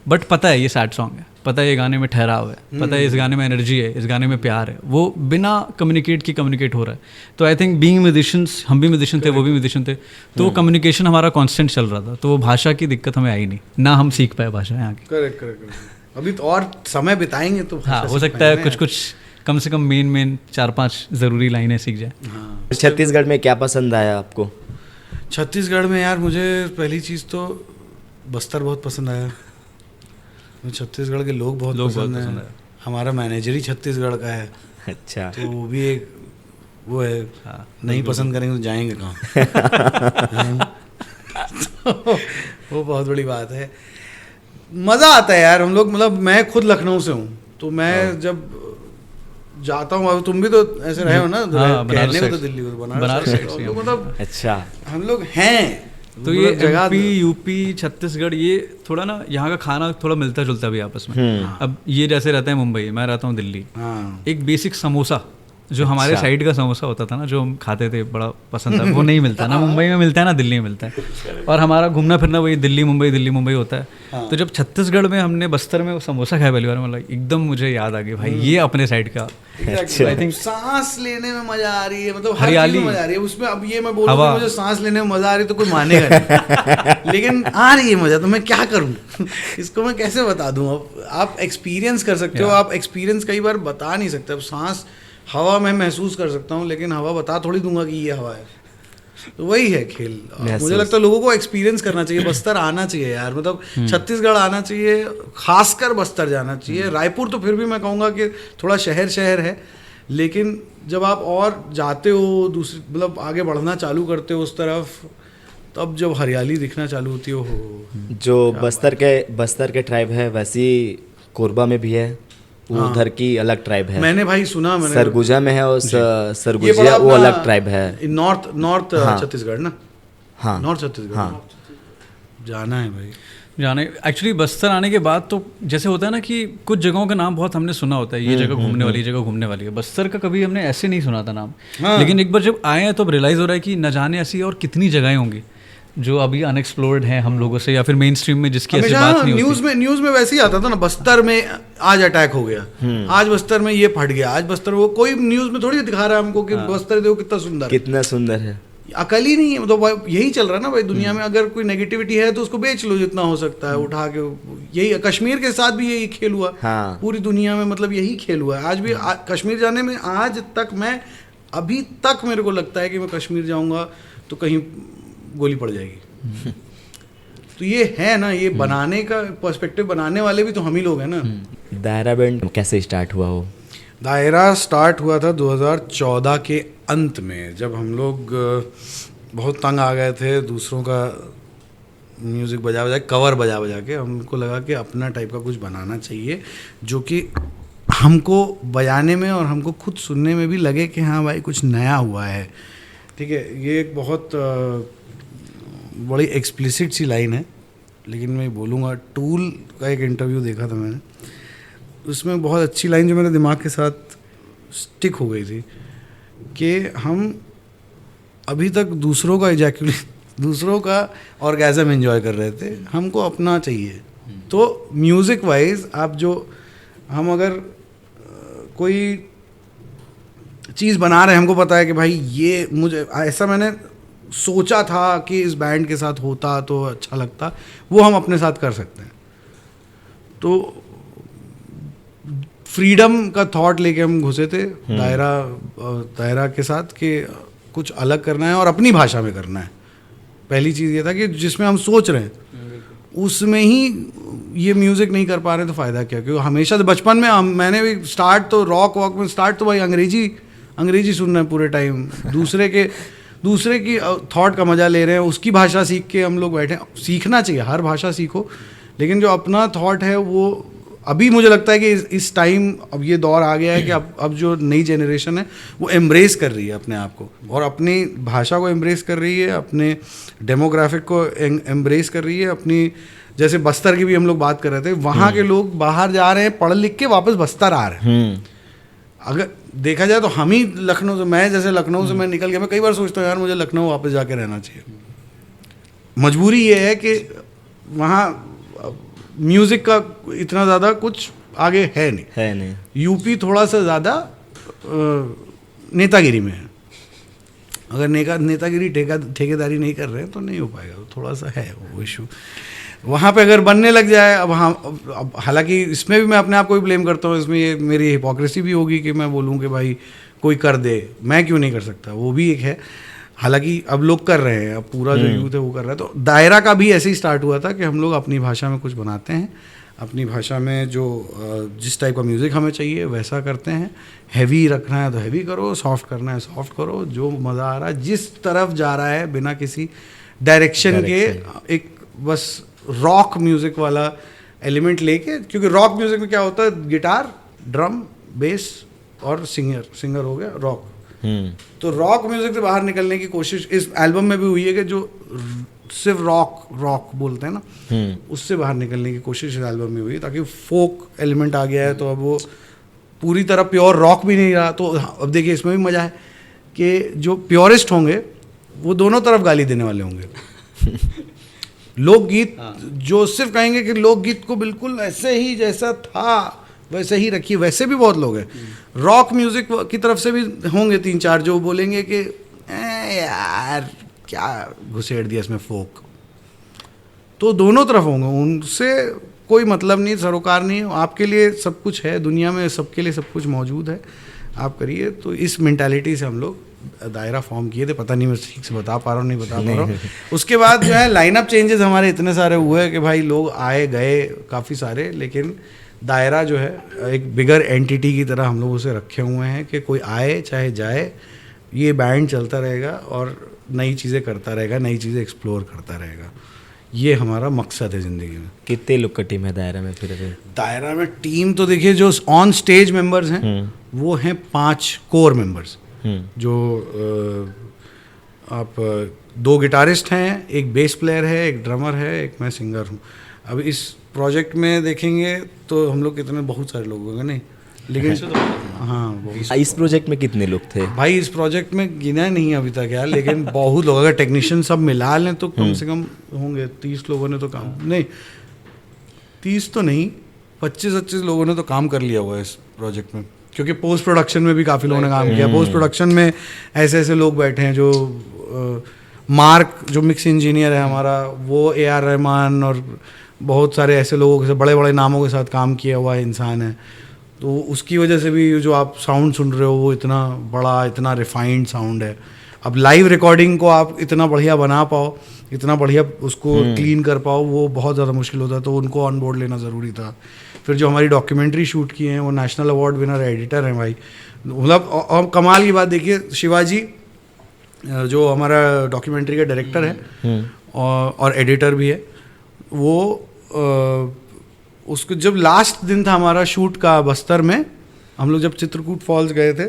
बट पता है ये सैड सॉन्ग है, पता है ये गाने में ठहराव है, पता है इस गाने में एनर्जी है, इस गाने में प्यार है, वो बिना कम्युनिकेट हो रहा है। तो आई थिंक बीइंग म्यूजिशियंस, हम भी म्यूजिशियन थे, वो भी म्यूजिशियन थे, तो वो कम्युनिकेशन हमारा कांस्टेंट चल रहा था, तो वो भाषा की दिक्कत हमें आई नहीं, ना हम सीख पाए भाषा यहाँ की। करेक्ट। अभी तो और समय बिताएंगे तो हाँ, हो सकता है कुछ कम से कम मेन 4-5 ज़रूरी लाइनें सीख जाए। हाँ। छत्तीसगढ़ में क्या पसंद आया आपको? छत्तीसगढ़ में यार मुझे पहली चीज़ तो बस्तर बहुत पसंद आया, मुझे छत्तीसगढ़ के लोग बहुत पसंद हैं। हमारा मैनेजर ही छत्तीसगढ़ का है। अच्छा। तो वो भी एक वो है। हाँ, नहीं पसंद करेंगे तो जाएंगे कहाँ। तो वो बहुत बड़ी बात है। मज़ा आता है यार, हम लोग मतलब मैं खुद लखनऊ से हूँ, तो मैं जब जाता हूँ, तुम भी तो ऐसे रहे हो ना, कहने में तो दिल्ली को, बनारस मतलब अच्छा हम लोग हैं। तो ये एमपी, यूपी, छत्तीसगढ़, ये थोड़ा ना यहाँ का खाना थोड़ा मिलता जुलता भी आपस में। अब ये जैसे रहता है मुंबई, मैं रहता हूँ दिल्ली, एक बेसिक समोसा जो हमारे साइड का समोसा होता था ना, जो हम खाते थे, बड़ा पसंद था, वो नहीं मिलता ना मुंबई में मिलता है ना दिल्ली में मिलता है। और हमारा घूमना फिरना वही दिल्ली मुंबई होता है। तो जब छत्तीसगढ़ में हमने बस्तर में वो समोसा खाया पहली बार, मतलब एकदम मुझे याद आ गई भाई, ये अपने साइड का। आई थिंक सांस लेने में मजा आ रही है, मतलब हरियाली मजा आ रही है उसमें। अब ये मैं बोलूँ मुझे सांस लेने में मजा आ रही है तो कोई मानेगा नहीं, लेकिन आ रही है मजा, तो मैं क्या करूँ इसको मैं कैसे बता दूँ। अब आप एक्सपीरियंस कर सकते हो, आप एक्सपीरियंस कई बार बता नहीं सकते। अब सांस, हवा मैं महसूस कर सकता हूँ, लेकिन हवा बता थोड़ी दूंगा कि ये हवा है। तो वही है खेल। मुझे लगता है लोगों को एक्सपीरियंस करना चाहिए, बस्तर आना चाहिए यार, मतलब छत्तीसगढ़ आना चाहिए, खासकर बस्तर जाना चाहिए। रायपुर तो फिर भी मैं कहूँगा कि थोड़ा शहर है, लेकिन जब आप और जाते हो दूसरी, मतलब आगे बढ़ना चालू करते हो उस तरफ, तब जब हरियाली दिखना चालू होती हो। जो बस्तर के ट्राइब है, वैसी कोरबा में भी है, उधर की अलग ट्राइब है। मैंने भाई सुना, मैंने सरगुजा में है, और सरगुजा वो अलग ट्राइब है। नॉर्थ छत्तीसगढ़ ना। हाँ, नॉर्थ छत्तीसगढ़ जाना है भाई, जाने। एक्चुअली बस्तर आने के बाद तो जैसे होता है ना कि कुछ जगहों का नाम बहुत हमने सुना होता है, ये जगह घूमने वाली, जगह घूमने वाली है। बस्तर का कभी हमने ऐसे नहीं सुना था नाम। लेकिन एक बार जब आए हैं तो अब रियलाइज़ हो रहा है कि न जाने ऐसी और कितनी जगहें होंगी जो अभी अनएक्सप्लोर्ड हैं हम लोगों से, या फिर मेन स्ट्रीम में जिसकी ऐसी बात नहीं होती। न्यूज़ में वैसे ही आता था ना, बस्तर में आज अटैक हो गया, आज बस्तर में ये फट गया, आज बस्तर, वो कोई न्यूज़ में थोड़ी दिखा रहा है हमको कि बस्तर देखो कितना सुंदर है। अकल ही नहीं है, मतलब यही चल रहा है ना भाई दुनिया में। अगर कोई नेगेटिविटी है तो उसको बेच लो जितना हो सकता है उठा के। यही कश्मीर के साथ भी यही खेल हुआ। पूरी दुनिया में मतलब यही खेल हुआ है। आज भी कश्मीर जाने में, आज तक मैं, अभी तक मेरे को लगता है कि मैं कश्मीर जाऊंगा तो कहीं गोली पड़ जाएगी। तो ये है ना, ये बनाने का पर्सपेक्टिव बनाने वाले भी तो हम ही लोग हैं ना। दायरा बैंड कैसे स्टार्ट हुआ हो? दायरा स्टार्ट हुआ था 2014 के अंत में, जब हम लोग बहुत तंग आ गए थे दूसरों का म्यूज़िक बजा कवर बजा के। हमको लगा कि अपना टाइप का कुछ बनाना चाहिए जो कि हमको बजाने में और हमको खुद सुनने में भी लगे कि हाँ भाई कुछ नया हुआ है। ठीक है, ये एक बहुत बड़ी एक्सप्लिसिट सी लाइन है, लेकिन मैं बोलूँगा। टूल का एक इंटरव्यू देखा था मैंने, उसमें बहुत अच्छी लाइन जो मेरे दिमाग के साथ स्टिक हो गई थी कि हम अभी तक दूसरों का ऑर्गेज़म एंजॉय कर रहे थे, हमको अपना चाहिए। तो म्यूज़िक वाइज आप जो, हम अगर कोई चीज़ बना रहे हैं, हमको पता है कि भाई ये मुझे ऐसा मैंने सोचा था कि इस बैंड के साथ होता तो अच्छा लगता, वो हम अपने साथ कर सकते हैं। तो फ्रीडम का थॉट लेके हम घुसे थे दायरा के साथ कि कुछ अलग करना है और अपनी भाषा में करना है। पहली चीज़ ये था कि जिसमें हम सोच रहे हैं उसमें ही ये म्यूज़िक नहीं कर पा रहे तो फ़ायदा क्या। क्योंकि हमेशा से बचपन में मैंने भी स्टार्ट तो रॉक वॉक में स्टार्ट तो भाई अंग्रेजी सुन रहे हैं पूरे टाइम, दूसरे की थॉट का मज़ा ले रहे हैं, उसकी भाषा सीख के हम लोग बैठे। सीखना चाहिए, हर भाषा सीखो, लेकिन जो अपना थॉट है वो अभी मुझे लगता है कि इस टाइम अब ये दौर आ गया है कि अब जो नई जनरेशन है वो एम्ब्रेस कर रही है अपने आप को, और अपनी भाषा को एम्ब्रेस कर रही है, अपने डेमोग्राफिक को एम्ब्रेस कर रही है। अपनी, जैसे बस्तर की भी हम लोग बात कर रहे थे, वहाँ के लोग बाहर जा रहे हैं पढ़ लिख के, वापस बस्तर आ रहे हैं। अगर देखा जाए तो हम ही लखनऊ से, मैं जैसे लखनऊ से मैं निकल गया, मैं कई बार सोचता हूँ यार मुझे लखनऊ वापस जाके रहना चाहिए। मजबूरी ये है कि वहाँ म्यूज़िक का इतना ज़्यादा कुछ आगे है नहीं। यूपी थोड़ा सा ज़्यादा नेतागिरी में है। अगर नेतागिरी ठेकेदारी नहीं कर रहे हैं तो नहीं हो पाएगा, थोड़ा सा है वो इशू वहाँ पे। अगर बनने लग जाए अब हालांकि इसमें भी मैं अपने आप को भी ब्लेम करता हूँ, इसमें ये मेरी हिपोक्रेसी भी होगी कि मैं बोलूँ कि भाई कोई कर दे, मैं क्यों नहीं कर सकता, वो भी एक है। हालांकि अब लोग कर रहे हैं, अब पूरा जो यूथ है वो कर रहा है। तो दायरा का भी ऐसे ही स्टार्ट हुआ था कि हम लोग अपनी भाषा में कुछ बनाते हैं, अपनी भाषा में जो जिस टाइप का म्यूज़िक हमें चाहिए वैसा करते हैं। हैवी रखना है तो हैवी करो, सॉफ्ट करना है सॉफ्ट करो, जो मज़ा आ रहा है जिस तरफ जा रहा है बिना किसी डायरेक्शन के, एक बस रॉक म्यूज़िक वाला एलिमेंट लेके। क्योंकि रॉक म्यूज़िक में क्या होता है, गिटार, ड्रम, बेस और सिंगर हो गया रॉक। तो रॉक म्यूज़िक से बाहर निकलने की कोशिश इस एल्बम में भी हुई है कि जो सिर्फ रॉक बोलते हैं ना, उससे बाहर निकलने की कोशिश इस एल्बम में हुई है, ताकि फोक एलिमेंट आ गया है तो अब वो पूरी तरह प्योर रॉक भी नहीं रहा। तो अब देखिए इसमें भी मज़ा है कि जो प्योरिस्ट होंगे वो दोनों तरफ गाली देने वाले होंगे। लोकगीत जो सिर्फ कहेंगे कि लोकगीत को बिल्कुल ऐसे ही जैसा था वैसे ही रखिए, वैसे भी बहुत लोग हैं। रॉक म्यूज़िक की तरफ से भी होंगे 3-4 जो बोलेंगे कि यार क्या घुसेड़ दिया इसमें फोक। तो दोनों तरफ होंगे, उनसे कोई मतलब नहीं, सरोकार नहीं। आपके लिए सब कुछ है दुनिया में, सबके लिए सब कुछ मौजूद है, आप करिए। तो इस मेंटालिटी से हम लोग दायरा फॉर्म किए थे। पता नहीं मैं ठीक से बता पा रहा हूँ नहीं बता पा रहा हूँ। उसके बाद जो है लाइनअप चेंजेस हमारे इतने सारे हुए कि भाई लोग आए गए काफ़ी सारे, लेकिन दायरा जो है एक बिगर एंटिटी की तरह हम लोग उसे रखे हुए हैं कि कोई आए चाहे जाए, ये बैंड चलता रहेगा और नई चीज़ें करता रहेगा, नई चीज़ें एक्सप्लोर करता रहेगा। ये हमारा मकसद है ज़िंदगी में। कितने लोग का टीम है दायरा में फिर? दायरा में टीम तो देखिए जो ऑन स्टेज मेंबर्स हैं वो हैं 5 कोर मेंबर्स, जो आप 2 गिटारिस्ट हैं, एक बेस प्लेयर है, एक ड्रमर है, एक मैं सिंगर हूँ। अब इस प्रोजेक्ट में देखेंगे तो हम लोग कितने बहुत सारे लोग होंगे नहीं, लेकिन हाँ इस प्रोजेक्ट में कितने लोग थे भाई? इस प्रोजेक्ट में गिना नहीं अभी तक यार, लेकिन बहुत लोग, अगर टेक्नीशियन सब मिला लें तो कम से कम होंगे 30 लोगों ने तो काम नहीं, 30 तो नहीं, 25-25 लोगों ने तो काम कर लिया हुआ है इस प्रोजेक्ट में। क्योंकि पोस्ट प्रोडक्शन में भी काफ़ी लोगों ने काम किया। पोस्ट प्रोडक्शन में ऐसे ऐसे लोग बैठे हैं जो मार्क जो मिक्स इंजीनियर है हमारा, वो AR रहमान और बहुत सारे ऐसे लोगों के बड़े बड़े नामों के साथ काम किया हुआ इंसान है। तो उसकी वजह से भी जो आप साउंड सुन रहे हो वो इतना बड़ा, इतना रिफाइंड साउंड है। अब लाइव रिकॉर्डिंग को आप इतना बढ़िया बना पाओ, इतना बढ़िया उसको क्लीन कर पाओ, वो बहुत ज़्यादा मुश्किल होता है। तो उनको ऑन बोर्ड लेना ज़रूरी था। फिर जो हमारी डॉक्यूमेंट्री शूट की हैं वो नेशनल अवार्ड विनर एडिटर हैं भाई। मतलब और कमाल की बात देखिए, शिवाजी जो हमारा डॉक्यूमेंट्री का डायरेक्टर है और एडिटर भी है, वो उसको जब लास्ट दिन था हमारा शूट का बस्तर में, हम लोग जब चित्रकूट फॉल्स गए थे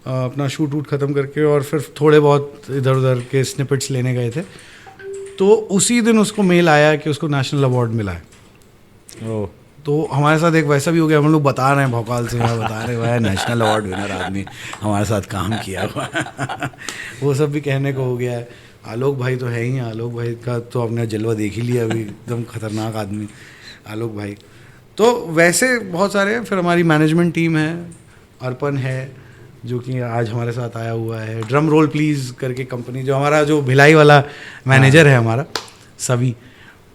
अपना शूट वूट ख़त्म करके और फिर थोड़े बहुत इधर उधर के स्निपेट्स लेने गए थे, तो उसी दिन उसको मेल आया कि उसको नेशनल अवार्ड मिला है। तो हमारे साथ एक वैसा भी हो गया, हम लोग बता रहे हैं भोपाल से, बता रहे हैं नेशनल अवार्ड विनर आदमी हमारे साथ काम किया हुआ वो सब भी कहने को हो गया है। आलोक भाई तो है ही, आलोक भाई का तो आपने जलवा देख ही लिया अभी, एकदम खतरनाक आदमी आलोक भाई। तो वैसे बहुत सारे हैं। फिर हमारी मैनेजमेंट टीम है, अर्पण है जो कि आज हमारे साथ आया हुआ है, ड्रम रोल प्लीज़ करके कंपनी, जो हमारा जो भिलाई वाला मैनेजर है हमारा सभी,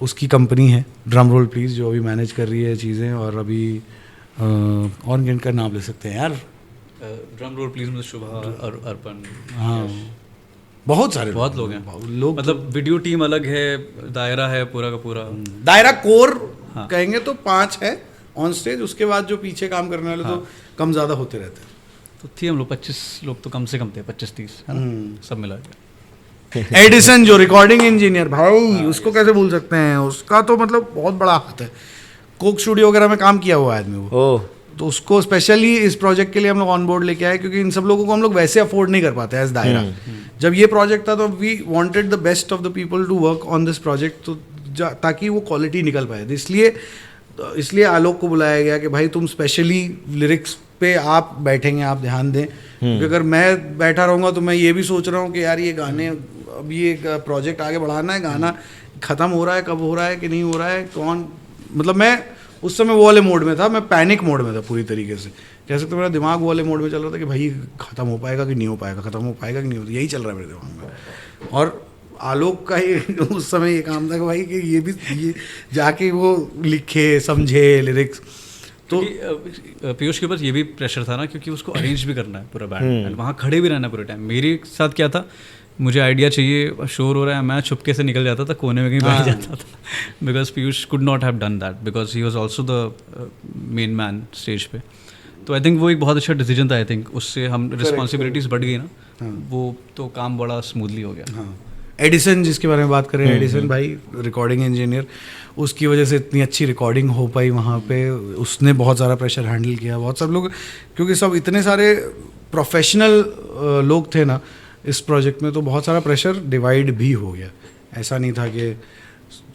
उसकी कंपनी है ड्रम रोल प्लीज़, जो अभी मैनेज कर रही है चीज़ें। और अभी और किन का नाम ले सकते हैं यार? ड्रम रोल प्लीज़ में शुभा और अर्पण, हाँ बहुत सारे बहुत लोग हैं लोग। मतलब वीडियो टीम अलग है, दायरा है पूरा का पूरा। दायरा कोर कहेंगे तो 5 है ऑन स्टेज, उसके बाद जो पीछे काम करने वाले तो कम ज़्यादा होते रहते हैं। तो थे हम लोग 25 लोग तो कम से कम थे, 25-30 है ना, सब मिला के। एडिसन जो रिकॉर्डिंग इंजीनियर भाई, उसको कैसे भूल सकते हैं? उसका तो मतलब बहुत बड़ा हाथ है, कोक स्टूडियो वगैरह में काम किया हुआ है आदमी वो। तो उसको स्पेशली इस प्रोजेक्ट के लिए हम लोग ऑन बोर्ड लेके आए, क्योंकि इन सब लोगों को हम लोग वैसे अफोर्ड नहीं कर पाते एज दायरा। जब ये प्रोजेक्ट था तो we wanted the best of the people to work on this project, तो ताकि वो क्वालिटी निकल पाए। तो इसलिए आलोक को बुलाया गया कि भाई तुम स्पेशली लिरिक्स पे आप बैठेंगे, आप ध्यान दें। क्योंकि अगर मैं बैठा रहूँगा तो मैं ये भी सोच रहा हूँ कि यार ये गाने, अब ये प्रोजेक्ट आगे बढ़ाना है, गाना ख़त्म हो रहा है, कब हो रहा है कि नहीं हो रहा है, कौन मतलब मैं उस समय वो वाले मोड में था, मैं पैनिक मोड में था पूरी तरीके से, कह सकते मेरा दिमाग वो वाले मोड में चल रहा था कि भाई ख़त्म हो पाएगा कि नहीं हो पाएगा, ख़त्म हो पाएगा कि नहीं हो, यही चल रहा है मेरे दिमाग में। और आलोक का ही उस समय ये काम था कि भाई कि ये जाके वो लिखे समझे लिरिक्स। तो पीयूष के ऊपर ये भी प्रेशर था ना, क्योंकि उसको अरेंज भी करना है पूरा बैंड, वहाँ खड़े भी रहना पूरे टाइम। मेरे साथ क्या था, मुझे आइडिया चाहिए, शोर हो रहा है, मैं छुपके से निकल जाता था, कोने में कहीं बैठ जाता था, because Piyush could not have done that because he was also the main man stage पे। तो आई थिंक वो एक बहुत अच्छा डिसीजन था। आई थिंक उससे हम रिस्पॉन्सिबिलिटीज़ बढ़ गई ना, वो तो काम बड़ा स्मूथली हो गया। एडिसन जिसके बारे में बात करें, एडिसन भाई रिकॉर्डिंग इंजीनियर, उसकी वजह से इतनी अच्छी रिकॉर्डिंग हो पाई वहाँ पे। उसने बहुत सारा प्रेशर हैंडल किया, बहुत सब लोग, क्योंकि सब इतने सारे प्रोफेशनल लोग थे ना इस प्रोजेक्ट में, तो बहुत सारा प्रेशर डिवाइड भी हो गया। ऐसा नहीं था कि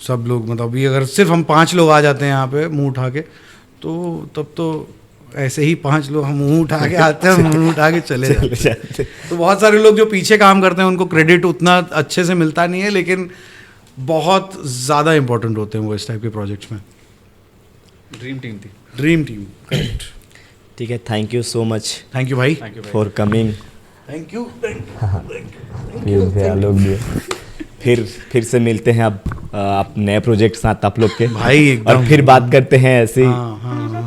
सब लोग, मतलब अभी अगर सिर्फ हम 5 लोग आ जाते हैं यहाँ पे मुँह उठा के, तो तब तो ऐसे ही 5 लोग हम मुँह उठा के आते हैं, मुँह उठा के चले जाते। तो बहुत सारे लोग जो पीछे काम करते हैं उनको क्रेडिट उतना अच्छे से मिलता नहीं है, लेकिन बहुत ज़्यादा इंपॉर्टेंट होते हैं वो इस टाइप के प्रोजेक्ट्स में। ड्रीम टीम थी, ड्रीम टीम, करेक्ट। ठीक है, thank you so much, thank you भाई, फॉर कमिंग। Thank you. लोग भी फिर से मिलते हैं अब आप नए प्रोजेक्ट साथ आप लोग के भाई एकदम। और फिर बात करते हैं ऐसे ही। हाँ, हाँ, हाँ।